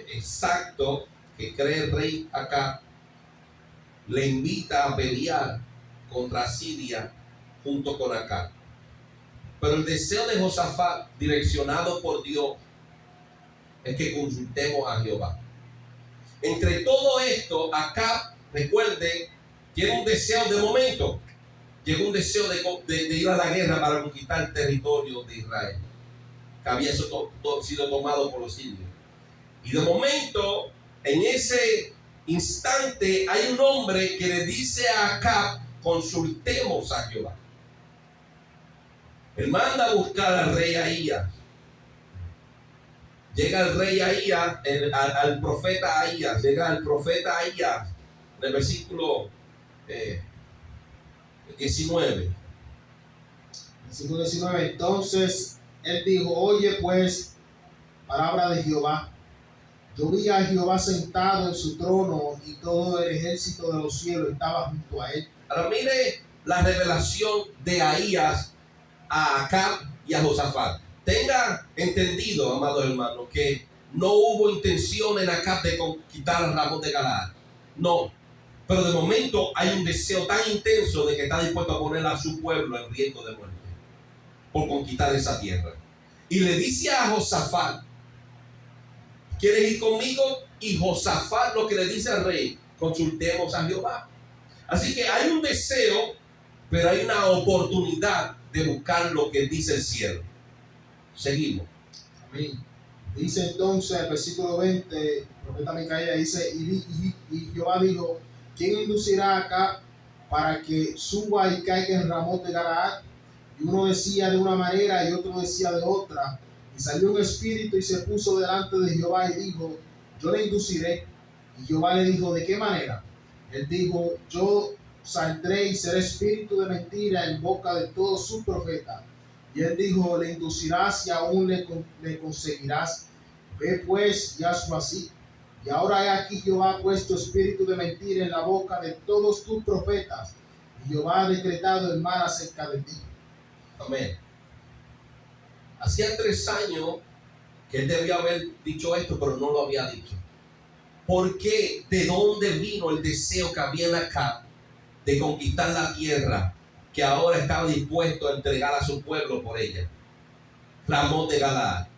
exacto que cree el rey Acab, le invita a pelear contra Siria junto con Acab. Pero el deseo de Josafat, direccionado por Dios, es que consultemos a Jehová. Entre todo esto, Acab, recuerden, tiene un deseo de momento. Llegó un deseo de ir a la guerra para conquistar el territorio de Israel, que había sido tomado por los sirios. Y de momento, en ese instante, hay un hombre que le dice a Acab: consultemos a Jehová. Él manda a buscar al rey Ahías. Llega el rey Ahías, al profeta Ahías. Llega el profeta Ahías, en el versículo 19. Versículo 19. Entonces él dijo: oye pues, palabra de Jehová. Yo vi a Jehová sentado en su trono, y todo el ejército de los cielos estaba junto a él. Ahora mire la revelación de Ahías a Acab y a Josafat. Tenga entendido, amados hermanos, que no hubo intención en Acab de conquistar a Ramón de Galaad. No. Pero de momento hay un deseo tan intenso de que está dispuesto a poner a su pueblo en riesgo de muerte por conquistar esa tierra. Y le dice a Josafat: ¿quieres ir conmigo? Y Josafat lo que le dice al rey: consultemos a Jehová. Así que hay un deseo, pero hay una oportunidad de buscar lo que dice el cielo. Seguimos. Amén. Dice entonces el versículo 20, el profeta Micaías dice, y Jehová dijo: ¿quién inducirá acá para que suba y caiga en Ramón de Galaad? Y uno decía de una manera y otro decía de otra. Y salió un espíritu y se puso delante de Jehová y dijo: yo le induciré. Y Jehová le dijo: ¿de qué manera? Él dijo: yo saldré y seré espíritu de mentira en boca de todos sus profetas. Y él dijo: le inducirás y aún le conseguirás. Ve pues y hazlo así. Y ahora he aquí, Jehová ha puesto espíritu de mentira en la boca de todos tus profetas. Y Jehová ha decretado el mal acerca de ti. Amén. Hacía 3 años que él debía haber dicho esto, pero no lo había dicho. ¿Por qué? ¿De dónde vino el deseo que había en Acab de conquistar la tierra que ahora estaba dispuesto a entregar a su pueblo por ella? Ramón de Galaad.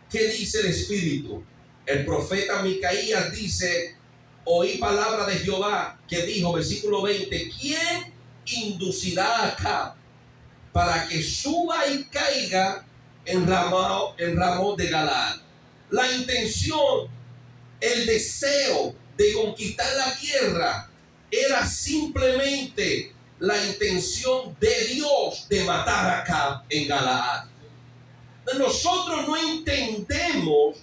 ¿Qué dice el Espíritu? El profeta Micaías dice: oí palabra de Jehová que dijo, versículo 20: ¿quién inducirá a Acab para que suba y caiga en Ramón de Galaad? La intención, el deseo de conquistar la tierra era simplemente la intención de Dios de matar a Acab en Galaad. Nosotros no entendemos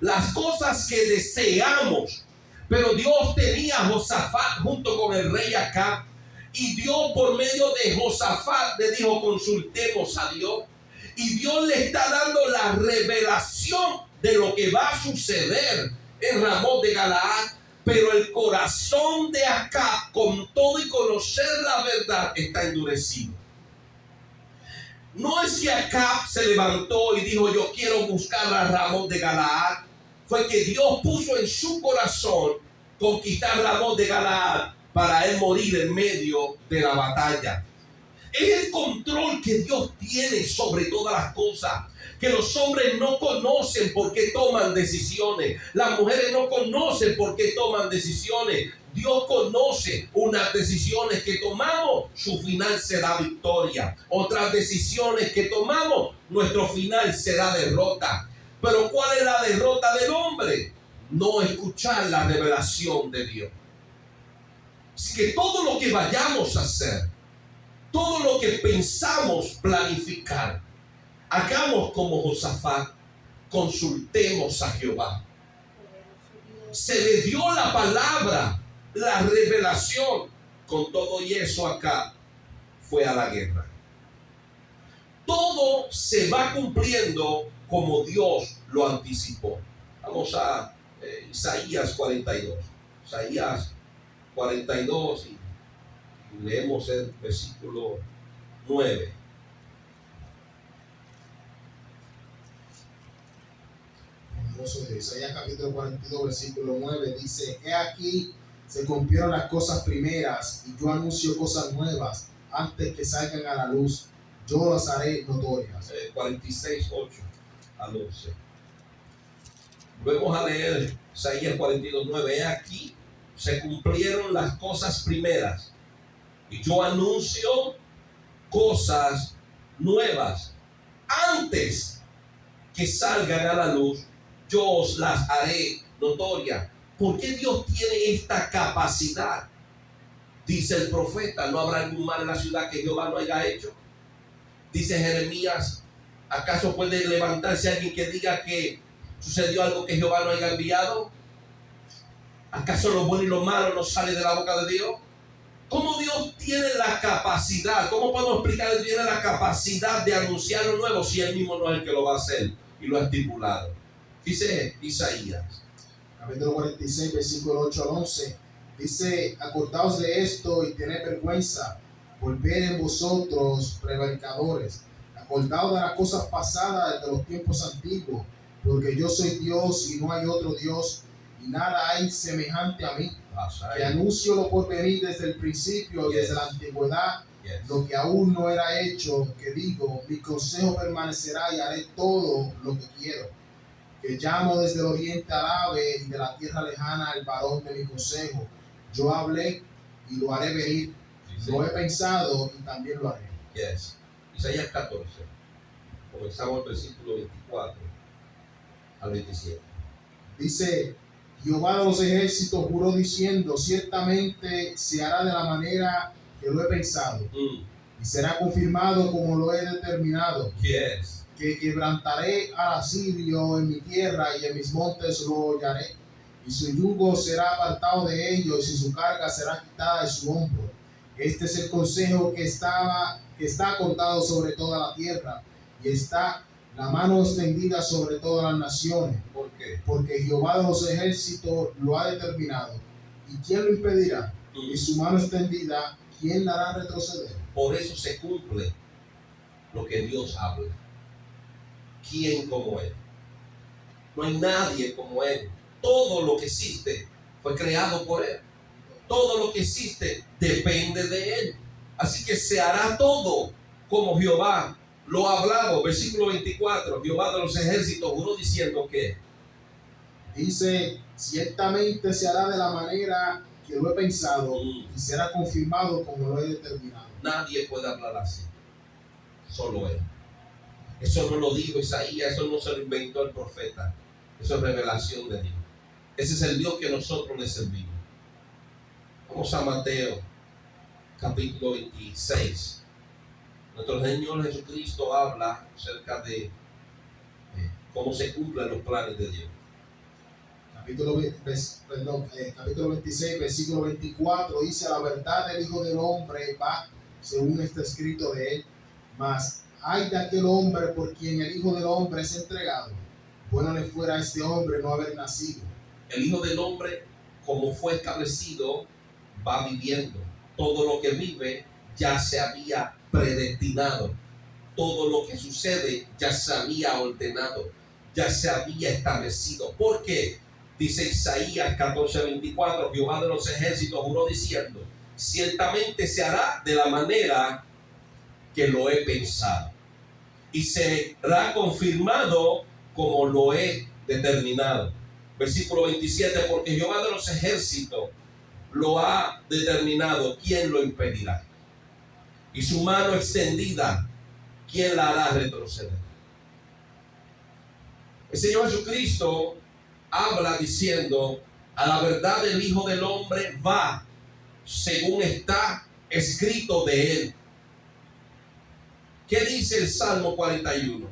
las cosas que deseamos, pero Dios tenía a Josafat junto con el rey Acab, y Dios por medio de Josafat le dijo: consultemos a Dios. Y Dios le está dando la revelación de lo que va a suceder en Ramón de Galaad, pero el corazón de Acab, con todo y conocer la verdad, está endurecido. No es que Acab se levantó y dijo: yo quiero buscar a Ramón de Galaad. Fue que Dios puso en su corazón conquistar Ramón de Galaad para él morir en medio de la batalla. Es el control que Dios tiene sobre todas las cosas, que los hombres no conocen por qué toman decisiones, las mujeres no conocen por qué toman decisiones. Dios conoce unas decisiones que tomamos, su final será victoria. Otras decisiones que tomamos, nuestro final será derrota. Pero ¿cuál es la derrota del hombre? No escuchar la revelación de Dios. Así que todo lo que vayamos a hacer, todo lo que pensamos planificar, hagamos como Josafat: consultemos a Jehová. Se le dio la palabra, la revelación. Con todo y eso, acá fue a la guerra. Todo se va cumpliendo como Dios lo anticipó. Vamos a Isaías 42. Isaías 42 y leemos el versículo 9. De Isaías capítulo 42, versículo 9 dice: he aquí, se cumplieron las cosas primeras, y yo anuncio cosas nuevas antes que salgan a la luz. Yo las haré notorias. 46, 8 al 11. Vamos a leer Isaías 42, 9. He aquí, se cumplieron las cosas primeras, y yo anuncio cosas nuevas antes que salgan a la luz. Yo os las haré notorias. ¿Por qué Dios tiene esta capacidad? Dice el profeta: ¿no habrá algún mal en la ciudad que Jehová no haya hecho? Dice Jeremías: ¿acaso puede levantarse alguien que diga que sucedió algo que Jehová no haya enviado? ¿Acaso lo bueno y lo malo no sale de la boca de Dios? ¿Cómo Dios tiene la capacidad? ¿Cómo podemos explicar que tiene la capacidad de anunciar lo nuevo si Él mismo no es el que lo va a hacer y lo ha estipulado? Dice Isaías capítulo 46, versículo 8 al 11. Dice: acordaos de esto y tened vergüenza, volver en vosotros prevaricadores, acordaos de las cosas pasadas de los tiempos antiguos, porque yo soy Dios y no hay otro Dios, y nada hay semejante a mí, que anuncio lo por venir desde el principio, desde la antigüedad, lo que aún no era hecho, que digo, mi consejo permanecerá y haré todo lo que quiero. Que llamo desde el oriente al ave y de la tierra lejana al varón de mi consejo. Yo hablé y lo haré venir. Lo he pensado y también lo haré. Yes. Isaías 14. Comenzamos el versículo 24 al 27. Dice, Jehová de los ejércitos juró diciendo, ciertamente se hará de la manera que lo he pensado. Y será confirmado como lo he determinado. Yes. Que quebrantaré al asirio en mi tierra y en mis montes lo hollaré. Y su yugo será apartado de ellos y su carga será quitada de su hombro. Este es el consejo que está acordado sobre toda la tierra y está la mano extendida sobre todas las naciones. ¿Por qué? Porque Jehová de los ejércitos lo ha determinado. ¿Y quién lo impedirá? Y su mano extendida, ¿quién la hará retroceder? Por eso se cumple lo que Dios habla. ¿Quién como Él? No hay nadie como Él. Todo lo que existe fue creado por Él. Todo lo que existe depende de Él. Así que se hará todo como Jehová lo ha hablado. Versículo 24. Jehová de los ejércitos juró diciendo que dice, ciertamente se hará de la manera que lo he pensado y será confirmado como lo he determinado. Nadie puede hablar así. Solo Él. Eso no lo dijo Isaías, eso no se lo inventó el profeta. Eso es revelación de Dios. Ese es el Dios que nosotros le servimos. Vamos a Mateo, capítulo 26. Nuestro Señor Jesucristo habla acerca de cómo se cumplen los planes de Dios. Capítulo 26, versículo 24, dice, la verdad del Hijo del Hombre va según está escrito de él, mas ay de aquel hombre por quien el Hijo del Hombre es entregado. Bueno le fuera a este hombre no haber nacido. El Hijo del Hombre, como fue establecido, va viviendo. Todo lo que vive ya se había predestinado. Todo lo que sucede ya se había ordenado, ya se había establecido. ¿Por qué? Dice Isaías 14:24, Jehová de los ejércitos juró diciendo, ciertamente se hará de la manera que lo he pensado y será confirmado como lo he determinado. Versículo 27, porque Jehová de los ejércitos lo ha determinado, ¿quién lo impedirá? Y su mano extendida, ¿quién la hará retroceder? El Señor Jesucristo habla diciendo, a la verdad del Hijo del Hombre va según está escrito de él. ¿Qué dice el Salmo 41?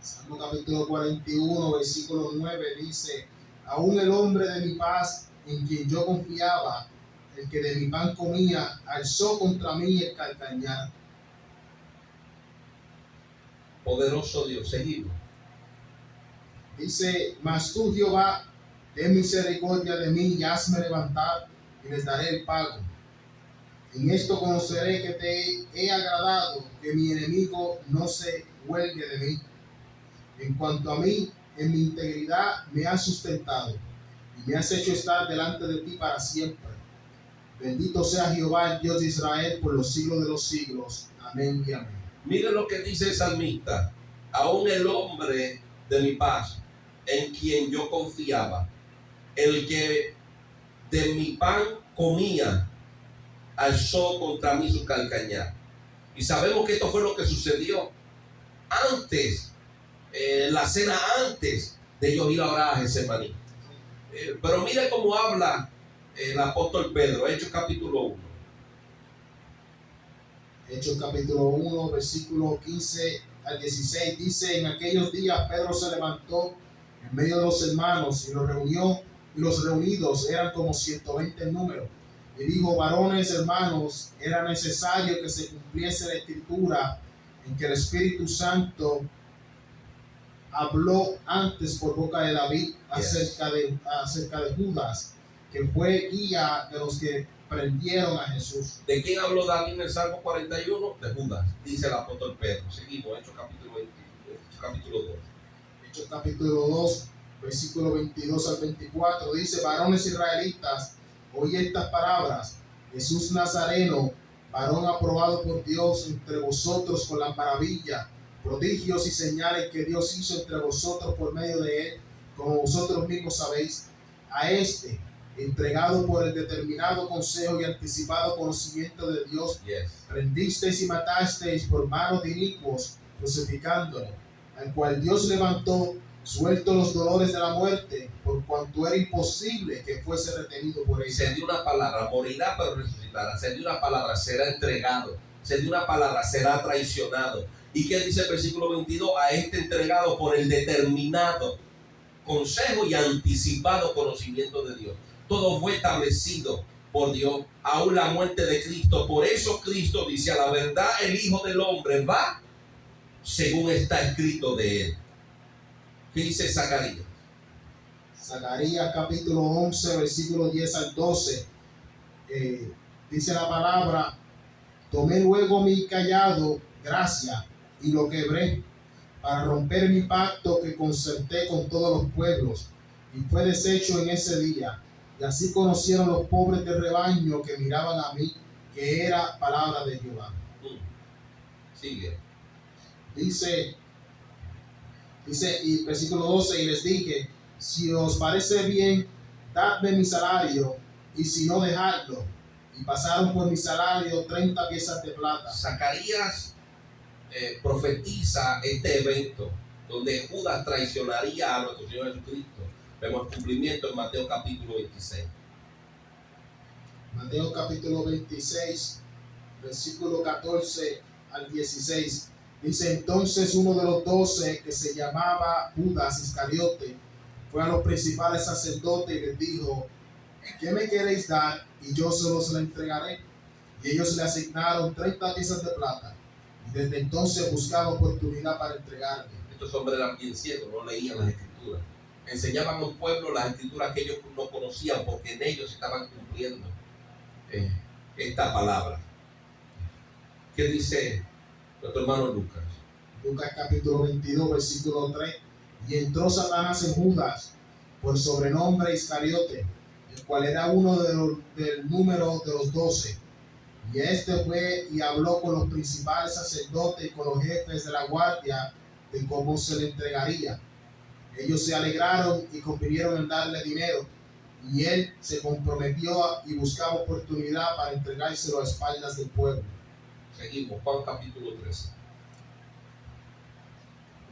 Salmo capítulo 41, versículo 9 dice, aún el hombre de mi paz, en quien yo confiaba, el que de mi pan comía, alzó contra mí el calcañar. Poderoso Dios, seguimos. Dice, mas tú, Jehová, ten misericordia de mí y hazme levantar y les daré el pago. En esto conoceré que te he agradado, que mi enemigo no se huelgue de mí. En cuanto a mí, en mi integridad me has sustentado y me has hecho estar delante de ti para siempre. Bendito sea Jehová, el Dios de Israel, por los siglos de los siglos. Amén y amén. Mire lo que dice el salmista. Aún el hombre de mi paz, en quien yo confiaba, el que de mi pan comía, alzó contra mí su calcañar. Y sabemos que esto fue lo que sucedió antes, la cena antes de ellos ir a orar a Getsemaní. Pero mire cómo habla el apóstol Pedro, Hechos capítulo 1. Hechos capítulo 1, versículo 15 al 16, dice, en aquellos días Pedro se levantó en medio de los hermanos y los reunió, y los reunidos eran como 120 en número. Y dijo, varones hermanos, era necesario que se cumpliese la escritura en que el Espíritu Santo habló antes por boca de David acerca de Judas, que fue guía de los que prendieron a Jesús. ¿De quién habló David en el Salmo 41? De Judas, dice el apóstol Pedro. Seguimos, Hechos capítulo 20, Hechos capítulo 2. Hechos capítulo 2, versículo 22 al 24, dice: varones israelitas, oí estas palabras. Jesús Nazareno, varón aprobado por Dios entre vosotros con las maravillas, prodigios y señales que Dios hizo entre vosotros por medio de él, como vosotros mismos sabéis. A este, entregado por el determinado consejo y anticipado conocimiento de Dios, prendisteis y matasteis por manos de inicuos, crucificándolo, al cual Dios levantó, suelto los dolores de la muerte, por cuanto era imposible que fuese retenido por ella. Se dio una palabra: morirá pero resucitará. Se dio una palabra: será entregado. Se dio una palabra: será traicionado. ¿Y qué dice el versículo 22? A este entregado por el determinado consejo y anticipado conocimiento de Dios. Todo fue establecido por Dios, aún la muerte de Cristo. Por eso Cristo dice: a la verdad el Hijo del Hombre va según está escrito de él. ¿Qué dice Zacarías? Zacarías capítulo 11, versículo 10 al 12. Dice la palabra: tomé luego mi cayado, gracia, y lo quebré, para romper mi pacto que concerté con todos los pueblos, y fue deshecho en ese día. Y así conocieron los pobres del rebaño que miraban a mí, que era palabra de Jehová. Sigue. Dice, y versículo 12, y les dije: si os parece bien, dadme mi salario, y si no, dejadlo. Y pasaron por mi salario 30 piezas de plata. Zacarías profetiza este evento donde Judas traicionaría a nuestro Señor Jesucristo. Vemos el cumplimiento en Mateo capítulo 26. Mateo capítulo 26, versículo 14 al 16. Dice: entonces uno de los 12, que se llamaba Judas Iscariote, fue a los principales sacerdotes y les dijo: ¿qué me queréis dar? Y yo se los entregaré. Y ellos le asignaron 30 piezas de plata. Y desde entonces buscaba oportunidad para entregarle. Estos hombres eran bien ciegos, no leían las escrituras. Enseñaban a un pueblo las escrituras que ellos no conocían, porque en ellos estaban cumpliendo esta palabra. ¿Qué dice nuestro hermano Lucas? Lucas capítulo 22, versículo 3. Y entró Satanás en Judas, por sobrenombre Iscariote, el cual era uno del número de los 12. Y este fue y habló con los principales sacerdotes y con los jefes de la guardia de cómo se le entregaría. Ellos se alegraron y convinieron en darle dinero, y él se comprometió y buscaba oportunidad para entregárselo a espaldas del pueblo. Seguimos, Juan capítulo 13.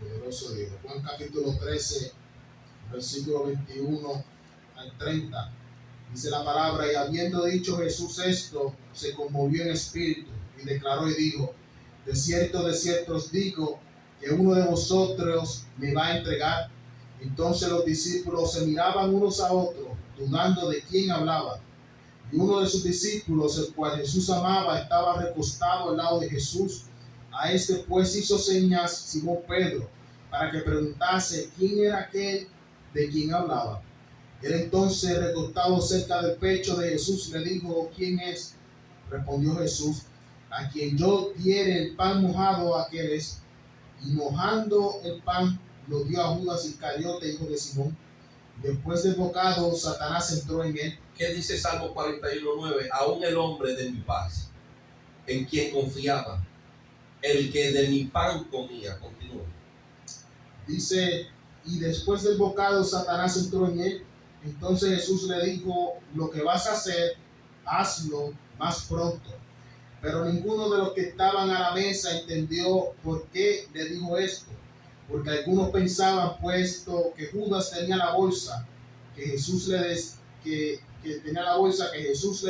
Poderoso Dios. Juan capítulo 13, versículo 21 al 30. Dice la palabra: y habiendo dicho Jesús esto, se conmovió en espíritu y declaró y dijo: de cierto os digo, que uno de vosotros me va a entregar. Entonces los discípulos se miraban unos a otros, dudando de quién hablaba. Y uno de sus discípulos, el cual Jesús amaba, estaba recostado al lado de Jesús. A este pues hizo señas Simón Pedro, para que preguntase quién era aquel de quien hablaba. Él entonces, recostado cerca del pecho de Jesús, le dijo: ¿quién es? Respondió Jesús: a quien yo diere el pan mojado, aquel es. Y mojando el pan, lo dio a Judas Iscariote, hijo de Simón. Después del bocado, Satanás entró en él. ¿Qué dice Salmo 41:9? Aún el hombre de mi paz, en quien confiaba, el que de mi pan comía. Continúa. Dice: y después del bocado, Satanás entró en él. Entonces Jesús le dijo: lo que vas a hacer, hazlo más pronto. Pero ninguno de los que estaban a la mesa entendió por qué le dijo esto, porque algunos pensaban, puesto que Judas tenía la bolsa, que Jesús le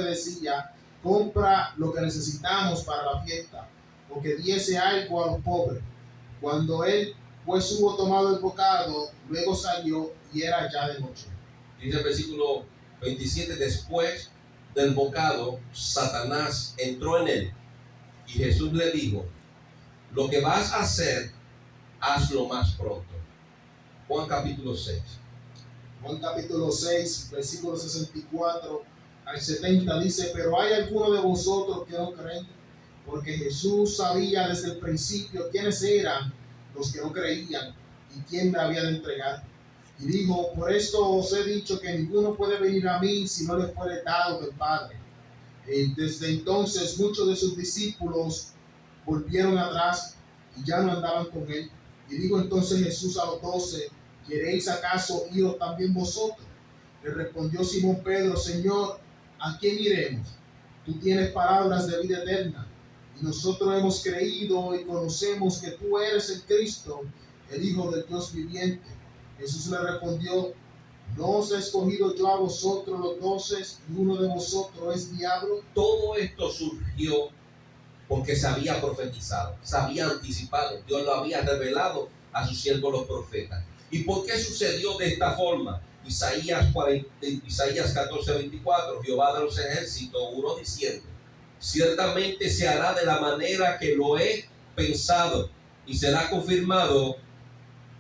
decía: compra lo que necesitamos para la fiesta, o que diese algo a los pobres. Cuando él pues hubo tomado el bocado, luego salió, y era ya de noche. Dice el versículo 27, después del bocado, Satanás entró en él, y Jesús le dijo: lo que vas a hacer, hazlo más pronto. Juan capítulo 6. Juan capítulo 6, versículo 64 al 70 dice: pero hay algunos de vosotros que no creen, porque Jesús sabía desde el principio quiénes eran los que no creían y quién le había de entregar. Y dijo: por esto os he dicho que ninguno puede venir a mí si no le fuere dado del Padre. Desde entonces muchos de sus discípulos volvieron atrás y ya no andaban con él. Y dijo entonces Jesús a los 12: ¿queréis acaso iros también vosotros? Le respondió Simón Pedro: Señor, ¿a quién iremos? Tú tienes palabras de vida eterna, y nosotros hemos creído y conocemos que tú eres el Cristo, el Hijo del Dios viviente. Jesús le respondió: ¿no os he escogido yo a vosotros los 12 y uno de vosotros es diablo? Todo esto surgió porque se había profetizado, se había anticipado, Dios lo había revelado a sus siervos los profetas. ¿Y por qué sucedió de esta forma? Isaías 14:24, Jehová de los ejércitos juró diciendo: ciertamente se hará de la manera que lo he pensado y será confirmado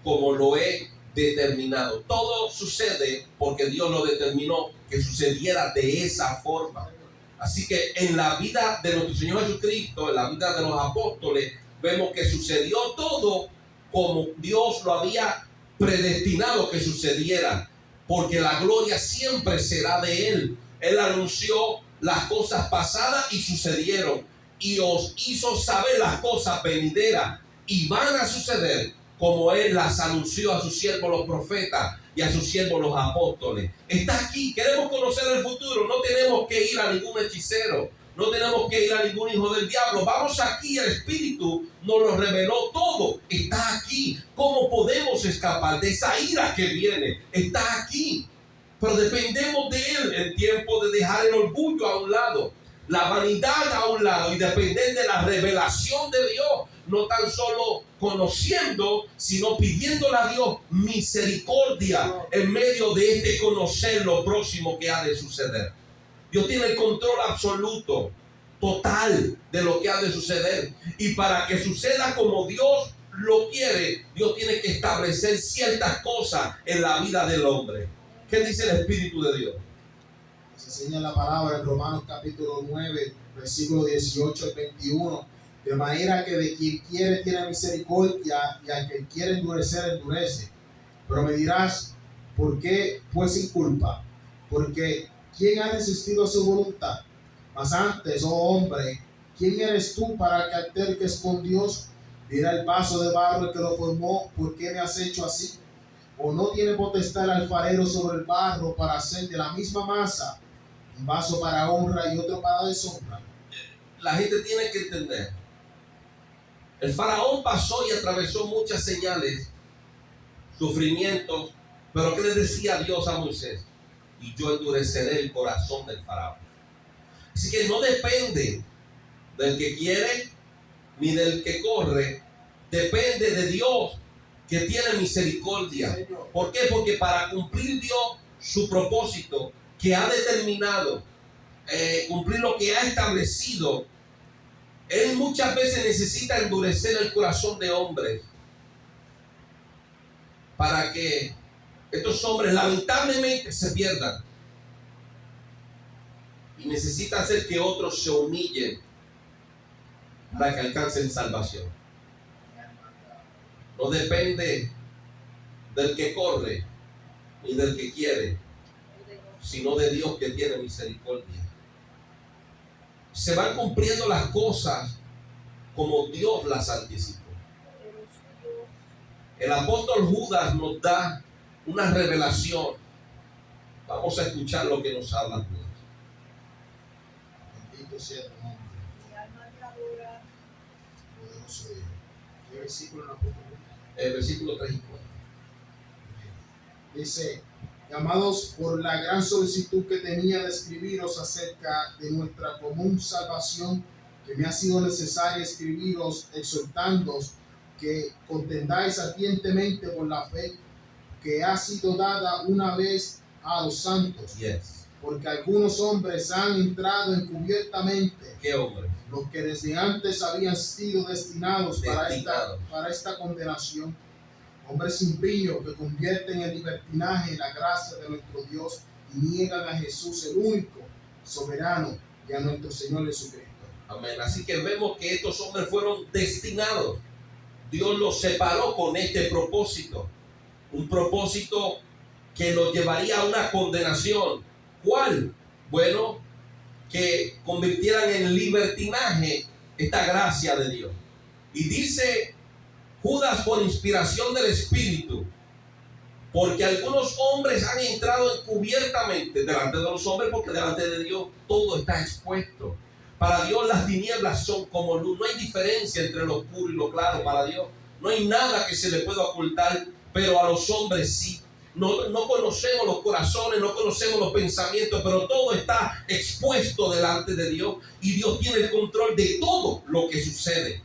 como lo he determinado. Todo sucede porque Dios lo determinó que sucediera de esa forma. Así que en la vida de nuestro Señor Jesucristo, en la vida de los apóstoles, vemos que sucedió todo como Dios lo había predestinado que sucediera, porque la gloria siempre será de Él. Él anunció las cosas pasadas y sucedieron, y os hizo saber las cosas venideras y van a suceder, como Él las anunció a sus siervos los profetas y a sus siervos los apóstoles. Está aquí, queremos conocer el futuro, no tenemos que ir a ningún hechicero, no tenemos que ir a ningún hijo del diablo. Vamos aquí, el Espíritu nos lo reveló todo, está aquí. ¿Cómo podemos escapar de esa ira que viene? Está aquí, pero dependemos de Él en tiempo de dejar el orgullo a un lado, la vanidad a un lado y depender de la revelación de Dios. No tan solo conociendo, sino pidiéndole a Dios misericordia en medio de este conocer lo próximo que ha de suceder. Dios tiene el control absoluto, total de lo que ha de suceder. Y para que suceda como Dios lo quiere, Dios tiene que establecer ciertas cosas en la vida del hombre. ¿Qué dice el Espíritu de Dios? Se enseña la palabra en Romanos capítulo 9, versículo 18 al 21. De manera que de quien quiere tiene misericordia, y al que quiere endurecer, endurece. Pero me dirás: ¿por qué pues sin culpa? Porque ¿quién ha resistido a su voluntad? Mas antes, oh hombre, ¿quién eres tú para que alterques con Dios? Dirá el vaso de barro que lo formó: ¿por qué me has hecho así? ¿O no tiene potestad el alfarero sobre el barro para hacer de la misma masa un vaso para honra y otro para deshonra? La gente tiene que entender. El faraón pasó y atravesó muchas señales, sufrimientos, pero ¿qué le decía Dios a Moisés? Y yo endureceré el corazón del faraón. Así que no depende del que quiere ni del que corre, depende de Dios, que tiene misericordia. ¿Por qué? Porque para cumplir Dios su propósito que ha determinado, cumplir lo que ha establecido, Él muchas veces necesita endurecer el corazón de hombres para que estos hombres lamentablemente se pierdan, y necesita hacer que otros se humillen para que alcancen salvación. No depende del que corre ni del que quiere, sino de Dios que tiene misericordia. Se van cumpliendo las cosas como Dios las anticipó. El apóstol Judas nos da una revelación. Vamos a escuchar lo que nos habla Judas. Bendito sea tu nombre. Poderoso Dios. ¿Qué versículo en la Biblia? El versículo 3 y 4. Dice: llamados por la gran solicitud que tenía de escribiros acerca de nuestra común salvación, que me ha sido necesario escribiros, exhortándoos que contendáis ardientemente por la fe que ha sido dada una vez a los santos. Yes. Porque algunos hombres han entrado encubiertamente, ¿Qué hombre? los que desde antes habían sido destinados para esta condenación, hombres impíos que convierten en libertinaje la gracia de nuestro Dios y niegan a Jesús, el único soberano, y a nuestro Señor Jesucristo. Amén. Así que vemos que estos hombres fueron destinados. Dios los separó con este propósito. Un propósito que los llevaría a una condenación. ¿Cuál? Bueno, que convirtieran en libertinaje esta gracia de Dios. Y dice Judas por inspiración del Espíritu, porque algunos hombres han entrado encubiertamente delante de los hombres, porque delante de Dios todo está expuesto. Para Dios las tinieblas son como luz. No hay diferencia entre lo oscuro y lo claro para Dios. No hay nada que se le pueda ocultar, pero a los hombres sí. No conocemos los corazones, no conocemos los pensamientos, pero todo está expuesto delante de Dios y Dios tiene el control de todo lo que sucede.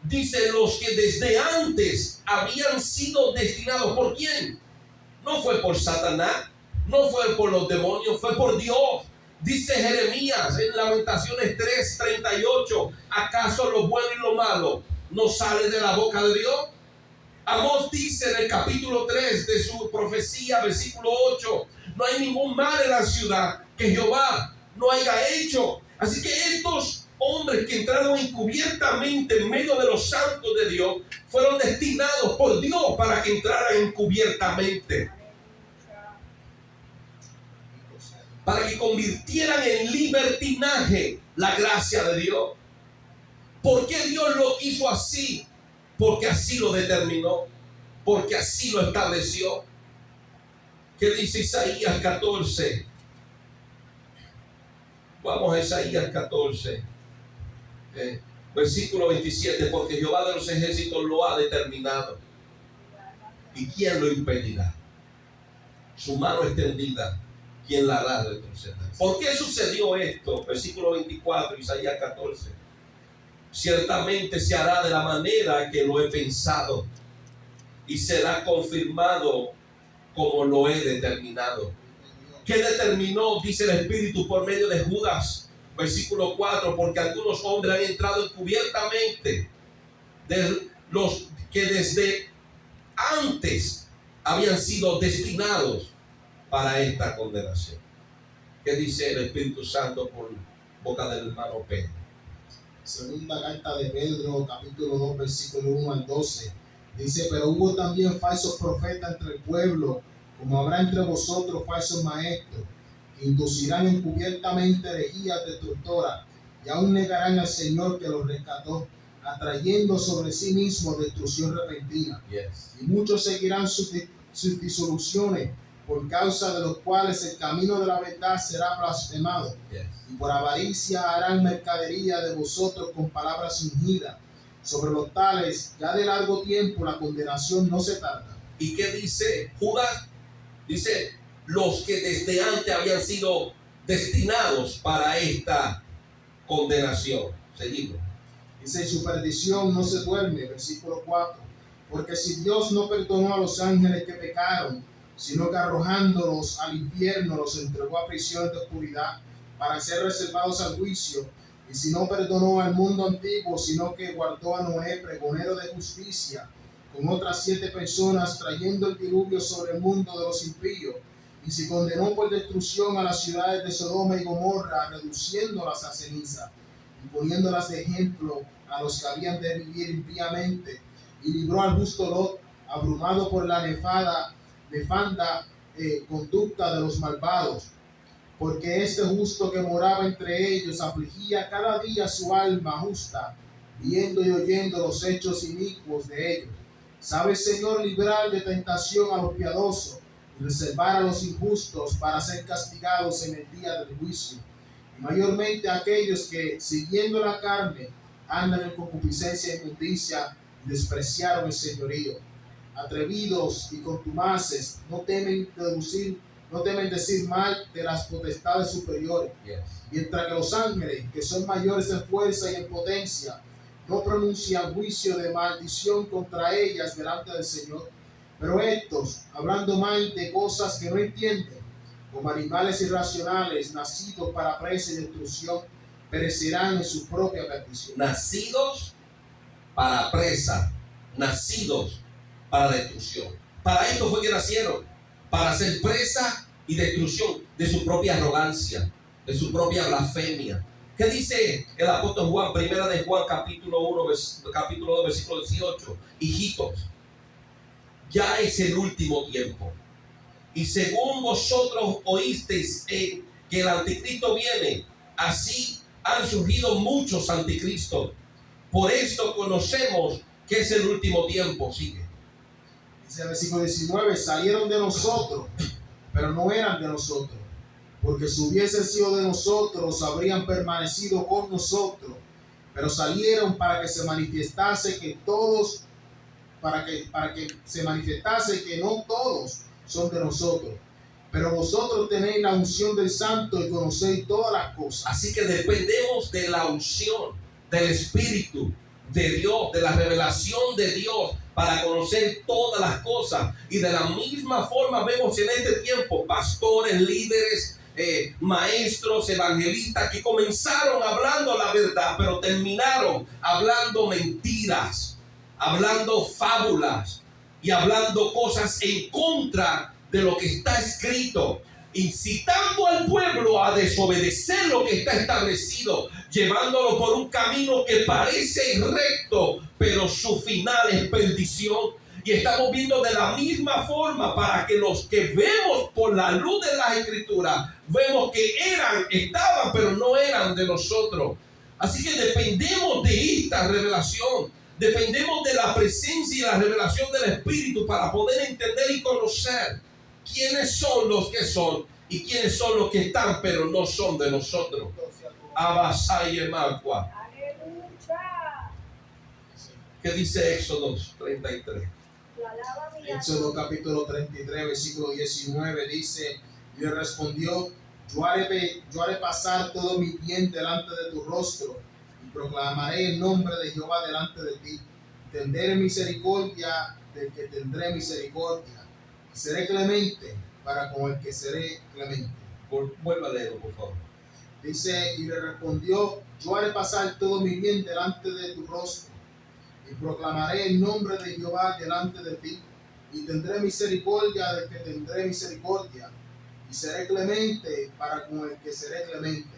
Dice, los que desde antes habían sido destinados. ¿Por quién? No fue por Satanás, no fue por los demonios, fue por Dios. Dice Jeremías en Lamentaciones 3:38, ¿acaso lo bueno y lo malo no sale de la boca de Dios? Amós dice en el capítulo 3 de su profecía, versículo 8, no hay ningún mal en la ciudad que Jehová no haya hecho. Así que estos hombres que entraron encubiertamente en medio de los santos de Dios fueron destinados por Dios para que entraran encubiertamente, para que convirtieran en libertinaje la gracia de Dios. ¿Por qué Dios lo hizo así? Porque así lo determinó, porque así lo estableció. ¿Qué dice Isaías 14? Vamos a Isaías 14, versículo 27, porque Jehová de los ejércitos lo ha determinado. ¿Y quién lo impedirá? Su mano extendida, ¿quién la hará retroceder? ¿Por qué sucedió esto? Versículo 24, Isaías 14. Ciertamente se hará de la manera que lo he pensado y será confirmado como lo he determinado. ¿Qué determinó? Dice el Espíritu por medio de Judas, versículo 4, porque algunos hombres han entrado encubiertamente, de los que desde antes habían sido destinados para esta condenación. ¿Qué dice el Espíritu Santo por boca del hermano Pedro? Segunda carta de Pedro, capítulo 2, versículo 1 al 12. Dice, pero hubo también falsos profetas entre el pueblo, como habrá entre vosotros falsos maestros, que inducirán encubiertamente herejías destructoras, y aún negarán al Señor que los rescató, atrayendo sobre sí mismos destrucción repentina. Yes. Y muchos seguirán sus disoluciones, por causa de los cuales el camino de la verdad será blasfemado. Yes. Y por avaricia harán mercadería de vosotros con palabras fingidas. Sobre los tales, ya de largo tiempo la condenación no se tarda. ¿Y qué dice Judas? Dice, los que desde antes habían sido destinados para esta condenación. Seguimos. Dice, su perdición no se duerme, versículo 4. Porque si Dios no perdonó a los ángeles que pecaron, sino que arrojándolos al infierno los entregó a prisión de oscuridad para ser reservados al juicio, y si no perdonó al mundo antiguo, sino que guardó a Noé, pregonero de justicia, con otras 7 personas, trayendo el diluvio sobre el mundo de los impíos, y si condenó por destrucción a las ciudades de Sodoma y Gomorra, reduciéndolas a ceniza, y poniéndolas de ejemplo a los que habían de vivir impíamente, y libró al justo Lot, abrumado por la nefanda conducta de los malvados, porque este justo que moraba entre ellos afligía cada día su alma justa, viendo y oyendo los hechos inicuos de ellos. Sabe el Señor librar de tentación a los piadosos y reservar a los injustos para ser castigados en el día del juicio, y mayormente a aquellos que, siguiendo la carne, andan en concupiscencia e inmundicia y despreciaron el señorío. Atrevidos y contumaces, no temen decir mal de las potestades superiores. Yes. Mientras que los ángeles, que son mayores en fuerza y en potencia, no pronuncian juicio de maldición contra ellas delante del Señor. Pero estos, hablando mal de cosas que no entienden, como animales irracionales, nacidos para presa y destrucción, perecerán en su propia perdición. Nacidos para presa, nacidos para destrucción. Para esto fue que nacieron, para hacer presa y destrucción de su propia arrogancia, de su propia blasfemia. ¿Qué dice el apóstol Juan? Primera de Juan, capítulo 1, capítulo 2, versículo 18. Hijitos, ya es el último tiempo. Y según vosotros oísteis que el anticristo viene, así han surgido muchos anticristos. Por esto conocemos que es el último tiempo. Sigue. Dice el versículo 19, salieron de nosotros, pero no eran de nosotros. Porque si hubiesen sido de nosotros, habrían permanecido con nosotros. Pero salieron para que se manifestase que todos, para que se manifestase que no todos son de nosotros. Pero vosotros tenéis la unción del Santo y conocéis todas las cosas. Así que dependemos de la unción del Espíritu de Dios, de la revelación de Dios, para conocer todas las cosas. Y de la misma forma vemos en este tiempo pastores, líderes, maestros, evangelistas que comenzaron hablando la verdad, pero terminaron hablando mentiras, hablando fábulas y hablando cosas en contra de lo que está escrito, incitando al pueblo a desobedecer lo que está establecido, llevándolo por un camino que parece recto, pero su final es perdición. Y estamos viendo de la misma forma, para que los que vemos por la luz de las Escrituras, vemos que estaban, pero no eran de nosotros. Así que dependemos de esta revelación, dependemos de la presencia y la revelación del Espíritu para poder entender y conocer quiénes son los que son y quiénes son los que están, pero no son de nosotros. Abasaye Macua. ¿Qué dice Éxodo 33? Éxodo capítulo 33, versículo 19 dice, y le respondió, yo haré pasar todo mi bien delante de tu rostro y proclamaré el nombre de Jehová delante de ti. Tendré misericordia del que tendré misericordia y seré clemente para con el que seré clemente. Vuelva a leerlo, por favor. Dice, y le respondió, yo haré pasar todo mi bien delante de tu rostro y proclamaré el nombre de Jehová delante de ti. Y tendré misericordia del que tendré misericordia, y seré clemente para con el que seré clemente.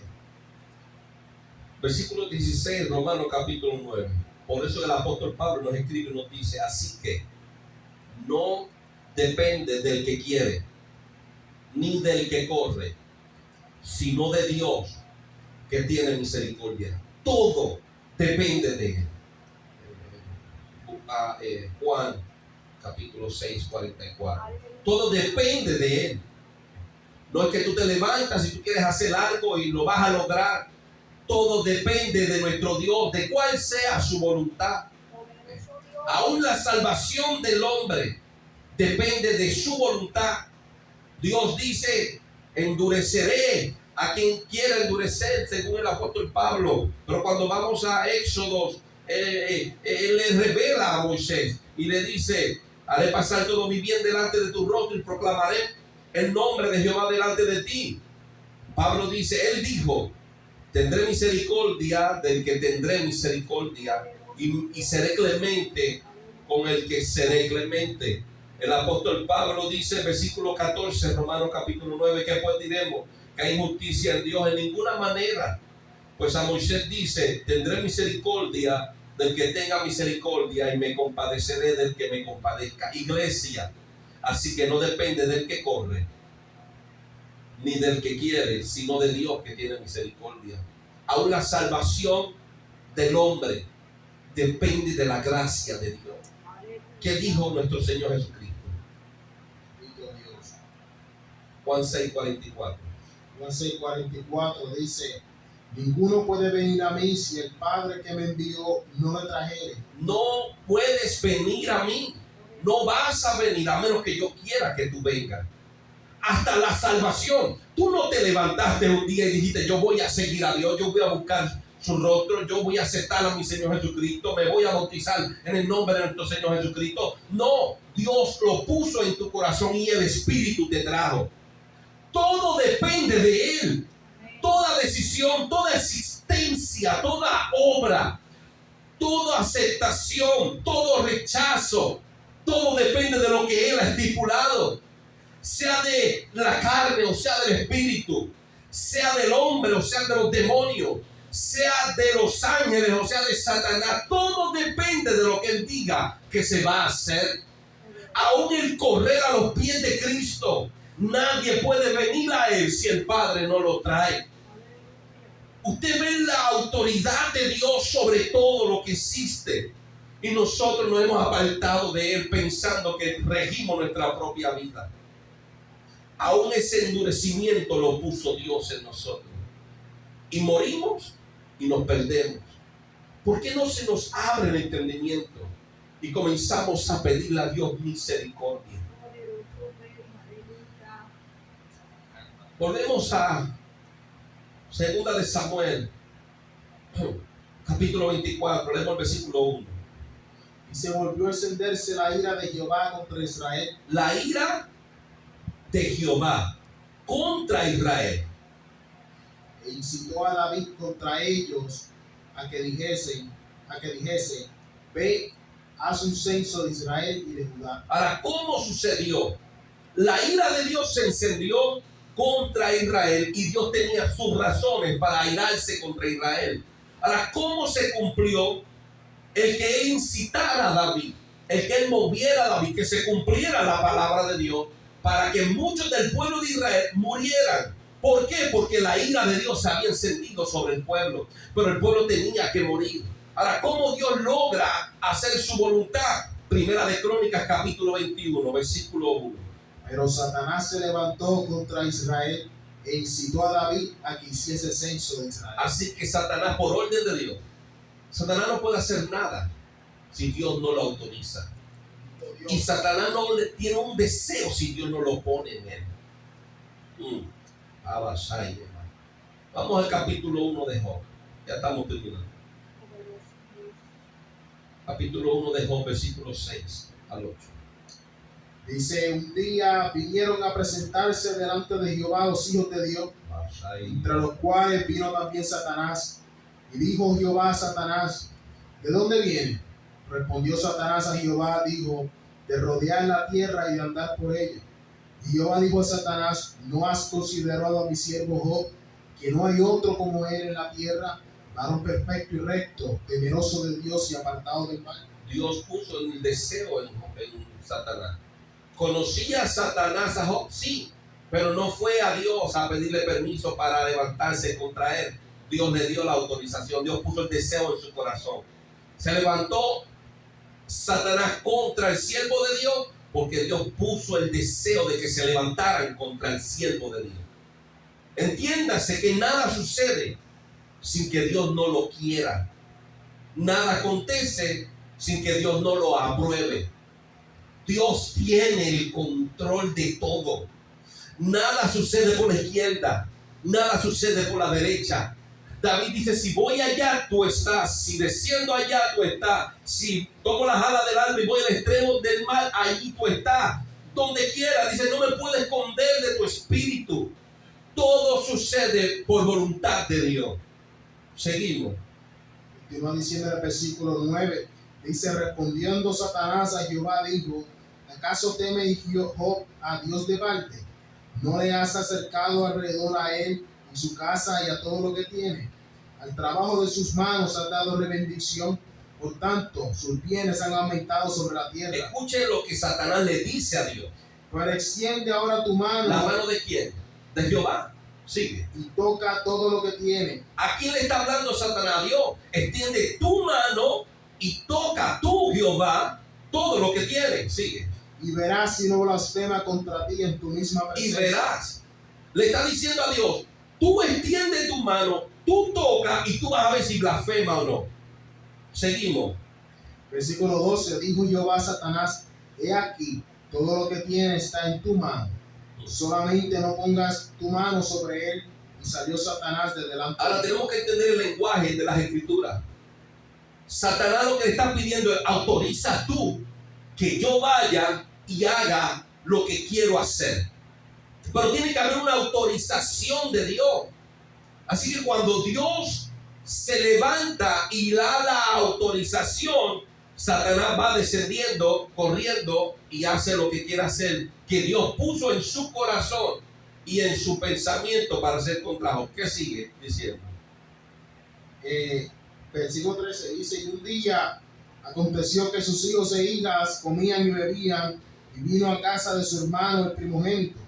Versículo 16, Romanos capítulo 9. Por eso el apóstol Pablo nos escribe y nos dice, así que no depende del que quiere, ni del que corre, sino de Dios que tiene misericordia. Todo depende de él. Juan capítulo 6, 44. Todo depende de él. No es que tú te levantas y tú quieres hacer algo y lo vas a lograr. Todo depende de nuestro Dios, de cuál sea su voluntad. Aún la salvación del hombre depende de su voluntad. Dios dice, endureceré a quien quiera endurecer, según el apóstol Pablo. Pero cuando vamos a Éxodo, él le revela a Moisés y le dice, haré pasar todo mi bien delante de tu rostro y proclamaré el nombre de Jehová delante de ti. Pablo dice, él dijo, tendré misericordia del que tendré misericordia y seré clemente con el que seré clemente. El apóstol Pablo dice, versículo 14, Romanos capítulo 9, ¿qué pues diremos? Que hay injusticia en Dios en ninguna manera. Pues a Moisés dice, tendré misericordia del que tenga misericordia y me compadeceré del que me compadezca. Iglesia, así que no depende del que corre, ni del que quiere, sino de Dios que tiene misericordia. Aún la salvación del hombre depende de la gracia de Dios. ¿Qué dijo nuestro Señor Jesucristo? Juan 6:44. Juan 6:44 dice, ninguno puede venir a mí si el Padre que me envió no le trajere. No puedes venir a mí. No vas a venir a menos que yo quiera que tú vengas. Hasta la salvación. Tú no te levantaste un día y dijiste, yo voy a seguir a Dios, yo voy a buscar su rostro, yo voy a aceptar a mi Señor Jesucristo, me voy a bautizar en el nombre de nuestro Señor Jesucristo. No, Dios lo puso en tu corazón y el Espíritu te trajo. Todo depende de Él. Toda decisión, toda existencia, toda obra, toda aceptación, todo rechazo, Todo depende de lo que Él ha estipulado. Sea de la carne o sea del espíritu. Sea del hombre o sea de los demonios. Sea de los ángeles o sea de Satanás. Todo depende de lo que Él diga que se va a hacer. Aún el correr a los pies de Cristo. Nadie puede venir a Él si el Padre no lo trae. Usted ve la autoridad de Dios sobre todo lo que existe. Y nosotros nos hemos apartado de Él pensando que regimos nuestra propia vida. Aún ese endurecimiento lo puso Dios en nosotros. Y morimos y nos perdemos. ¿Por qué no se nos abre el entendimiento y comenzamos a pedirle a Dios misericordia? Volvemos a 2 de Samuel, capítulo 24, leemos el versículo 1. Y se volvió a encenderse la ira de Jehová contra Israel. La ira de Jehová contra Israel. E incitó a David contra ellos a que dijese, ve, haz un censo de Israel y de Judá. Ahora, ¿cómo sucedió? La ira de Dios se encendió contra Israel y Dios tenía sus razones para airarse contra Israel. Ahora, ¿cómo se cumplió? El que él incitara a David, el que él moviera a David, que se cumpliera la palabra de Dios para que muchos del pueblo de Israel murieran. ¿Por qué? Porque la ira de Dios se había encendido sobre el pueblo, pero el pueblo tenía que morir. Ahora, ¿cómo Dios logra hacer su voluntad? Primera de Crónicas, capítulo 21, versículo 1. Pero Satanás se levantó contra Israel e incitó a David a que hiciese censo de Israel. Así que Satanás, por orden de Dios, Satanás no puede hacer nada si Dios no lo autoriza. Y Satanás no tiene un deseo si Dios no lo pone en él. Vamos al capítulo 1 de Job. Ya estamos terminando. Capítulo 1 de Job, versículo 6 al 8. Dice, un día vinieron a presentarse delante de Jehová los hijos de Dios, entre los cuales vino también Satanás. Y dijo Jehová a Satanás, ¿de dónde viene? Respondió Satanás a Jehová, dijo, de rodear la tierra y de andar por ella. Y Jehová dijo a Satanás, ¿no has considerado a mi siervo Job, que no hay otro como él en la tierra, varón perfecto y recto, temeroso de Dios y apartado del mal? Dios puso el deseo en Satanás. ¿Conocía Satanás a Job? Sí, pero no fue a Dios a pedirle permiso para levantarse contra él. Dios le dio la autorización, Dios puso el deseo en su corazón. Se levantó Satanás contra el siervo de Dios porque Dios puso el deseo de que se levantaran contra el siervo de Dios. Entiéndase que nada sucede sin que Dios no lo quiera. Nada acontece sin que Dios no lo apruebe. Dios tiene el control de todo. Nada sucede por la izquierda, nada sucede por la derecha. David dice, si voy allá, tú estás. Si desciendo allá, tú estás. Si tomo las alas del alma y voy al extremo del mar, allí tú estás. Donde quiera, dice, no me puedes esconder de tu espíritu. Todo sucede por voluntad de Dios. Seguimos. Continúa diciendo en el versículo 9. Dice, respondiendo Satanás a Jehová, dijo, ¿acaso teme Job a Dios de balde? ¿No le has acercado alrededor a él y su casa y a todo lo que tiene? Al trabajo de sus manos has dado bendición, por tanto sus bienes han aumentado sobre la tierra. Escuchen lo que Satanás le dice a Dios. Pero extiende ahora tu mano. ¿La mano de quién? ¿De Jehová? Sigue. Y toca todo lo que tiene. ¿A quién le está hablando Satanás? A Dios. Extiende tu mano y toca tú, Jehová, todo lo que tiene. Sigue. Y verás si no blasfema contra ti en tu misma presencia. Y verás. Le está diciendo a Dios, tú extiendes tu mano, tú tocas y tú vas a ver si blasfema o no. Seguimos. Versículo 12. Dijo Jehová a Satanás, he aquí, todo lo que tienes está en tu mano. Solamente no pongas tu mano sobre él. Y salió Satanás de delante. Ahora tenemos que entender el lenguaje de las escrituras. Satanás lo que le está pidiendo es, autoriza tú que yo vaya y haga lo que quiero hacer. Pero tiene que haber una autorización de Dios. Así que cuando Dios se levanta y da la autorización, Satanás va descendiendo, corriendo y hace lo que quiere hacer, que Dios puso en su corazón y en su pensamiento para hacer contra Job. ¿Qué sigue diciendo? Versículo 13 dice: y un día aconteció que sus hijos e hijas comían y bebían, y vino a casa de su hermano el primogénito.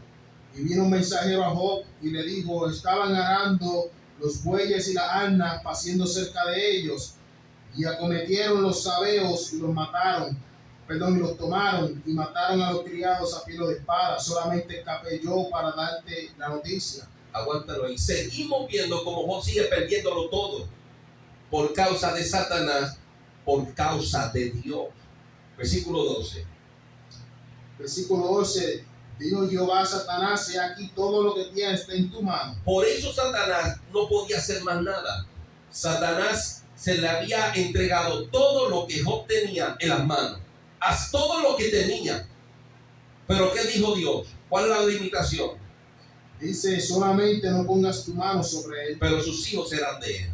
Y vino un mensajero a Job y le dijo: estaban arando los bueyes y las asnas, paciendo cerca de ellos, y acometieron los sabeos y los mataron, y los tomaron y mataron a los criados a filo de espada. Solamente escapé yo para darte la noticia. Aguántalo ahí. Seguimos viendo cómo Job sigue perdiéndolo todo por causa de Satanás, por causa de Dios. Versículo 12. Versículo 12. Dijo Jehová a Satanás: he aquí, todo lo que tienes está en tu mano. Por eso Satanás no podía hacer más nada. Satanás se le había entregado todo lo que Job tenía en las manos. Haz todo lo que tenía. Pero ¿qué dijo Dios? ¿Cuál es la limitación? Dice: solamente no pongas tu mano sobre él. Pero sus hijos eran de él.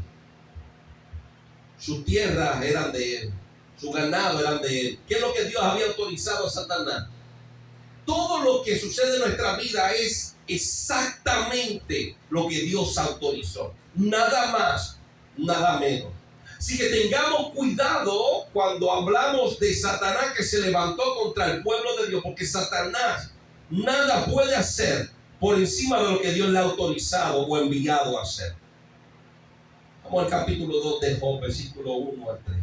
Sus tierras eran de él. Su ganado eran de él. ¿Qué es lo que Dios había autorizado a Satanás? Todo lo que sucede en nuestra vida es exactamente lo que Dios autorizó. Nada más, nada menos. Así que tengamos cuidado cuando hablamos de Satanás que se levantó contra el pueblo de Dios, porque Satanás nada puede hacer por encima de lo que Dios le ha autorizado o enviado a hacer. Vamos al capítulo 2 de Job, versículo 1 al 3.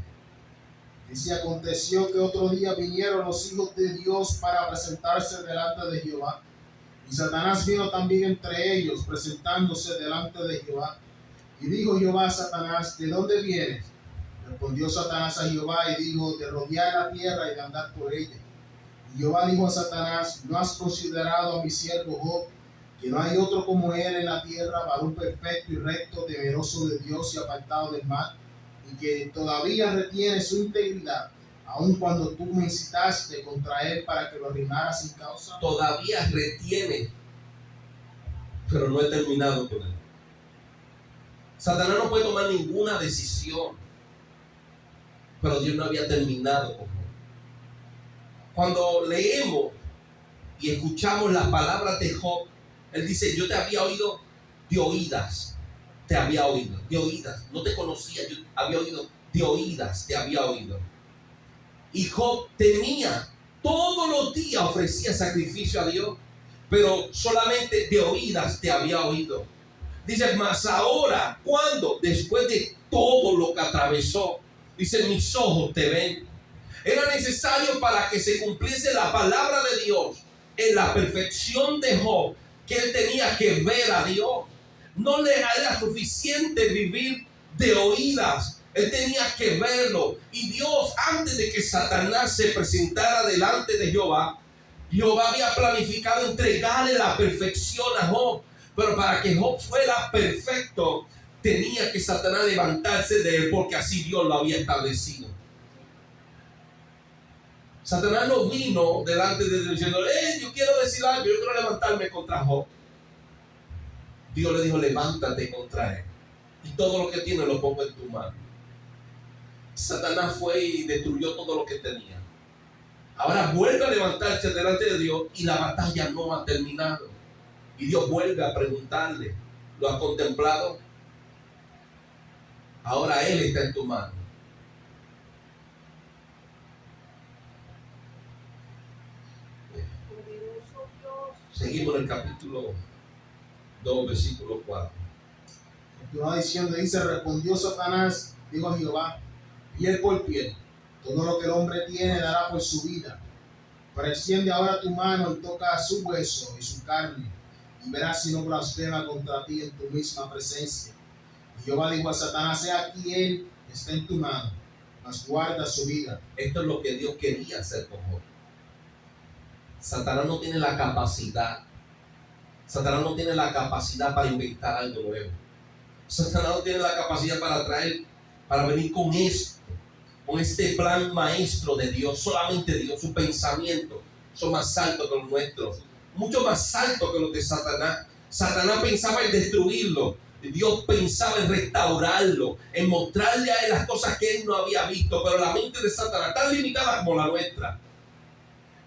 Dice: aconteció que otro día vinieron los hijos de Dios para presentarse delante de Jehová. Y Satanás vino también entre ellos, presentándose delante de Jehová. Y dijo Jehová a Satanás: ¿de dónde vienes? Respondió Satanás a Jehová y dijo: de rodear la tierra y de andar por ella. Y Jehová dijo a Satanás: ¿no has considerado a mi siervo Job, que no hay otro como él en la tierra, varón perfecto y recto, temeroso de Dios y apartado del mal, y que todavía retiene su integridad, aun cuando tú me incitaste contra él para que lo arruinara sin causa? Todavía retiene, pero no he terminado con él. Satanás no puede tomar ninguna decisión, pero Dios no había terminado con él. Cuando leemos y escuchamos las palabras de Job, él dice: yo te había oído de oídas, te había oído, de oídas, no te conocía, yo había oído de oídas, te había oído. Y Job temía, todos los días ofrecía sacrificio a Dios, pero solamente de oídas te había oído. Dice: mas ahora, ¿cuándo? Después de todo lo que atravesó, dice: mis ojos te ven. Era necesario para que se cumpliese la palabra de Dios en la perfección de Job, que él tenía que ver a Dios. No le era suficiente vivir de oídas, él tenía que verlo. Y Dios, antes de que Satanás se presentara delante de Jehová, Jehová había planificado entregarle la perfección a Job. Pero para que Job fuera perfecto, tenía que Satanás levantarse de él, porque así Dios lo había establecido. Satanás no vino delante de Dios diciendo: yo quiero decir algo, yo quiero levantarme contra Job. Dios le dijo: levántate contra él, y todo lo que tiene lo pongo en tu mano. Satanás fue y destruyó todo lo que tenía. Ahora vuelve a levantarse delante de Dios y la batalla no ha terminado. Y Dios vuelve a preguntarle: ¿lo has contemplado? Ahora él está en tu mano. Seguimos en el capítulo 2, versículo 4. Jehová diciendo, dice: respondió Satanás, dijo a Jehová: piel por piel, todo lo que el hombre tiene dará por su vida. Pero extiende ahora tu mano y toca su hueso y su carne, y verás si no blasfema contra ti en tu misma presencia. Y Jehová dijo a Satanás: he aquí, él está en tu mano, mas guarda su vida. Esto es lo que Dios quería hacer con Job. Satanás no tiene la capacidad. Satanás no tiene la capacidad para inventar algo nuevo. Satanás no tiene la capacidad para venir con esto, con este plan maestro de Dios. Solamente Dios, sus pensamientos son más altos que los nuestros, mucho más altos que los de Satanás. Satanás pensaba en destruirlo, Dios pensaba en restaurarlo, en mostrarle a él las cosas que él no había visto, pero la mente de Satanás, tan limitada como la nuestra.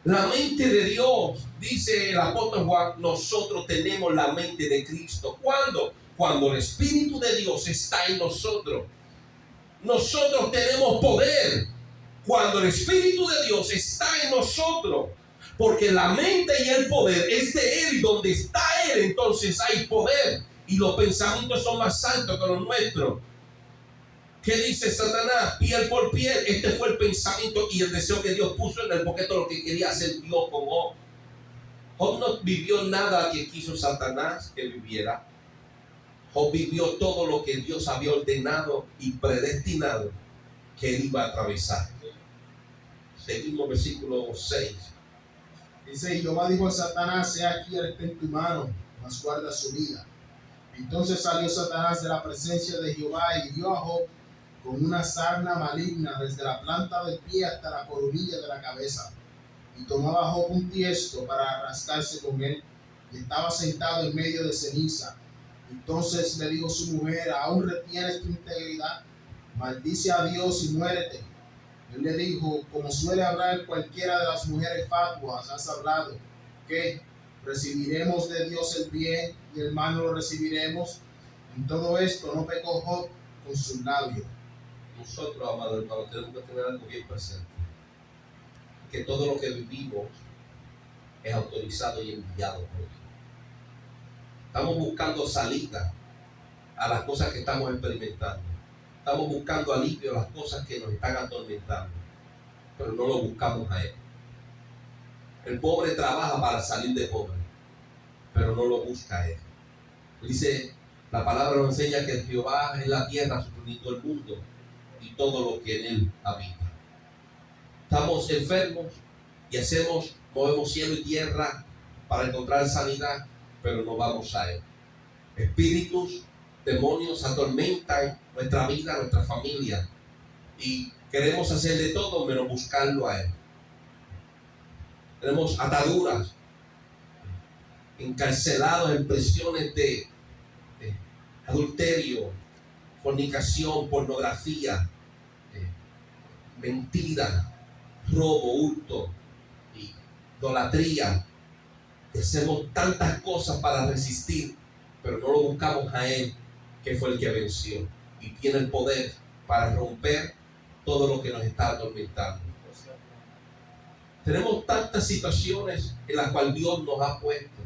La mente de Dios, dice el apóstol Juan, nosotros tenemos la mente de Cristo. ¿Cuándo? Cuando el Espíritu de Dios está en nosotros. Nosotros tenemos poder cuando el Espíritu de Dios está en nosotros. Porque la mente y el poder es de Él. Donde está Él, entonces hay poder. Y los pensamientos son más altos que los nuestros. ¿Qué dice Satanás? Piel por piel. Este fue el pensamiento y el deseo que Dios puso en él, porque esto es lo que quería hacer Dios con Job. Job no vivió nada que quiso Satanás que viviera. Job vivió todo lo que Dios había ordenado y predestinado que él iba a atravesar. Seguimos versículo 6. Dice: y Jehová dijo a Satanás: he aquí, él está en tu mano, mas guarda su vida. Entonces salió Satanás de la presencia de Jehová y hirió a Job con una sarna maligna desde la planta del pie hasta la coronilla de la cabeza. Y tomaba Job un tiesto para rascarse con él, y estaba sentado en medio de ceniza. Entonces le dijo su mujer: ¿aún retienes tu integridad? Maldice a Dios y muérete. Él le dijo: como suele hablar cualquiera de las mujeres fatuas, has hablado. ¿Qué? ¿Recibiremos de Dios el bien y el mal no lo recibiremos? En todo esto no pecó Job con sus labios. Nosotros, amados hermanos, tenemos que tener algo bien presente. Que todo lo que vivimos es autorizado y enviado por Dios. Estamos buscando salida a las cosas que estamos experimentando. Estamos buscando alivio a las cosas que nos están atormentando. Pero no lo buscamos a Él. El pobre trabaja para salir de pobre, pero no lo busca a Él. Dice, la palabra nos enseña que Jehová es la tierra, suponiendo el mundo y todo lo que en él habita. Estamos enfermos y movemos cielo y tierra para encontrar sanidad, pero no vamos a Él. Espíritus, demonios atormentan nuestra vida, nuestra familia, y queremos hacer de todo menos buscarlo a Él. Tenemos ataduras, encarcelados en prisiones de adulterio, fornicación, pornografía, mentira, robo, hurto, idolatría. Hacemos tantas cosas para resistir, pero no lo buscamos a Él, que fue el que venció y tiene el poder para romper todo lo que nos está atormentando. Tenemos tantas situaciones en las cuales Dios nos ha puesto.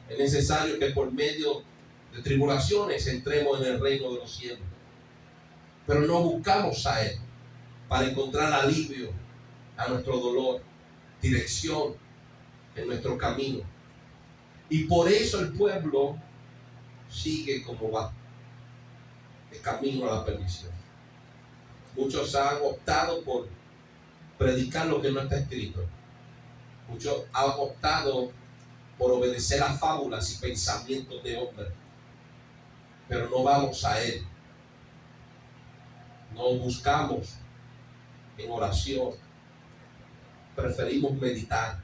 Es necesario que por medio de tribulaciones entremos en el reino de los cielos, pero no buscamos a Él para encontrar alivio a nuestro dolor, dirección en nuestro camino. Y por eso el pueblo sigue como va, el camino a la perdición. Muchos han optado por predicar lo que no está escrito. Muchos han optado por obedecer a fábulas y pensamientos de hombres, pero no vamos a Él. No buscamos en oración. Preferimos meditar.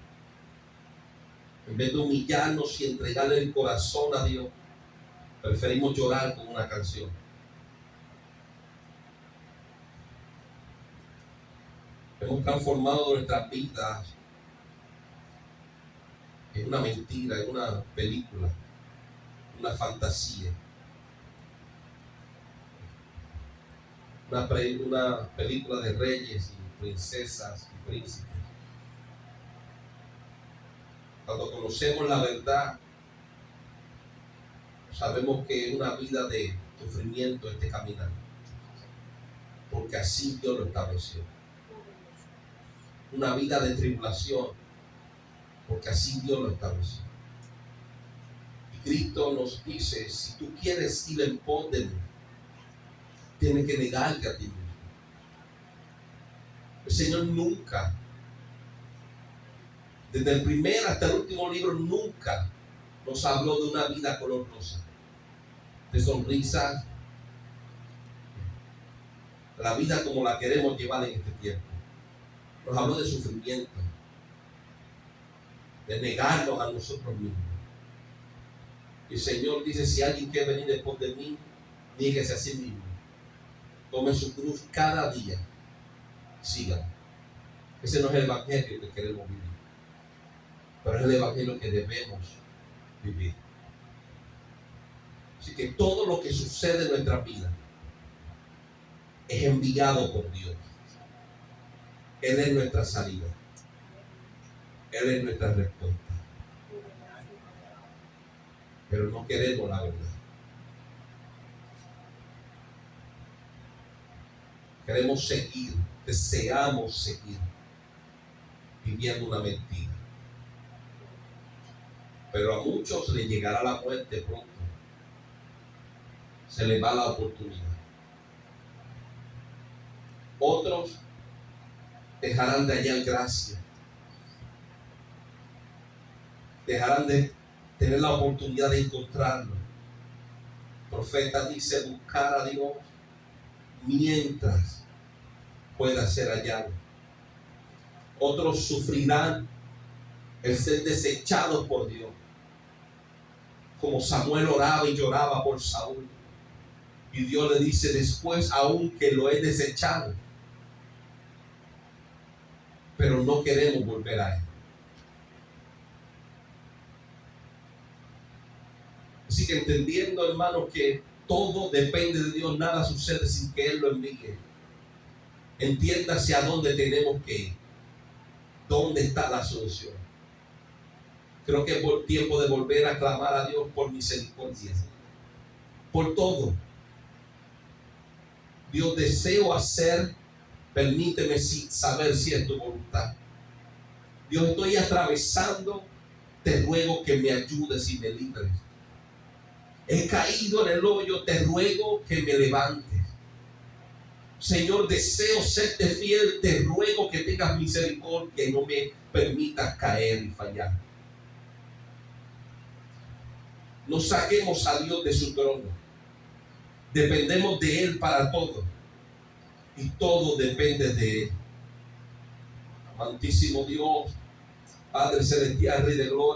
En vez de humillarnos y entregarle el corazón a Dios, preferimos llorar con una canción. Hemos transformado nuestras vidas en una mentira, en una película, una fantasía. Una película de reyes y princesas y príncipes. Cuando conocemos la verdad, sabemos que una vida de sufrimiento este caminar, porque así Dios lo estableció. Una vida de tribulación, porque así Dios lo estableció. Y Cristo nos dice: si tú quieres ir en pos de mí, tienes que negarte a ti mismo. El Señor nunca, desde el primer hasta el último libro, nunca nos habló de una vida color rosa, de sonrisas, la vida como la queremos llevar en este tiempo. Nos habló de sufrimiento, de negarnos a nosotros mismos. Y el Señor dice, si alguien quiere venir después de mí, níguese a sí mismo. Tome su cruz cada día. Sígame. Ese no es el evangelio que queremos vivir, pero es el evangelio que debemos vivir. Así que todo lo que sucede en nuestra vida es enviado por Dios. Él es nuestra salida. Él es nuestra respuesta. Pero no queremos la verdad. Queremos seguir, deseamos seguir viviendo una mentira. Pero a muchos les llegará la muerte pronto. Se les va la oportunidad. Otros dejarán de hallar gracia. Dejarán de tener la oportunidad de encontrarlo. El profeta dice buscar a Dios mientras pueda ser hallado. Otros sufrirán el ser desechados por Dios, como Samuel oraba y lloraba por Saúl, y Dios le dice después, aún que lo he desechado, pero no queremos volver a él. Así que entendiendo, hermanos, que todo depende de Dios, nada sucede sin que Él lo envíe. Entienda hacia dónde tenemos que ir. ¿Dónde está la solución? Creo que es tiempo de volver a clamar a Dios por misericordia. Por todo. Dios, deseo hacer, permíteme saber si es tu voluntad. Dios, estoy atravesando, te ruego que me ayudes y me libres. He caído en el hoyo, te ruego que me levantes. Señor, deseo serte fiel, te ruego que tengas misericordia y no me permitas caer y fallar. No saquemos a Dios de su trono. Dependemos de Él para todo. Y todo depende de Él. Amantísimo Dios, Padre Celestial, Rey de Gloria.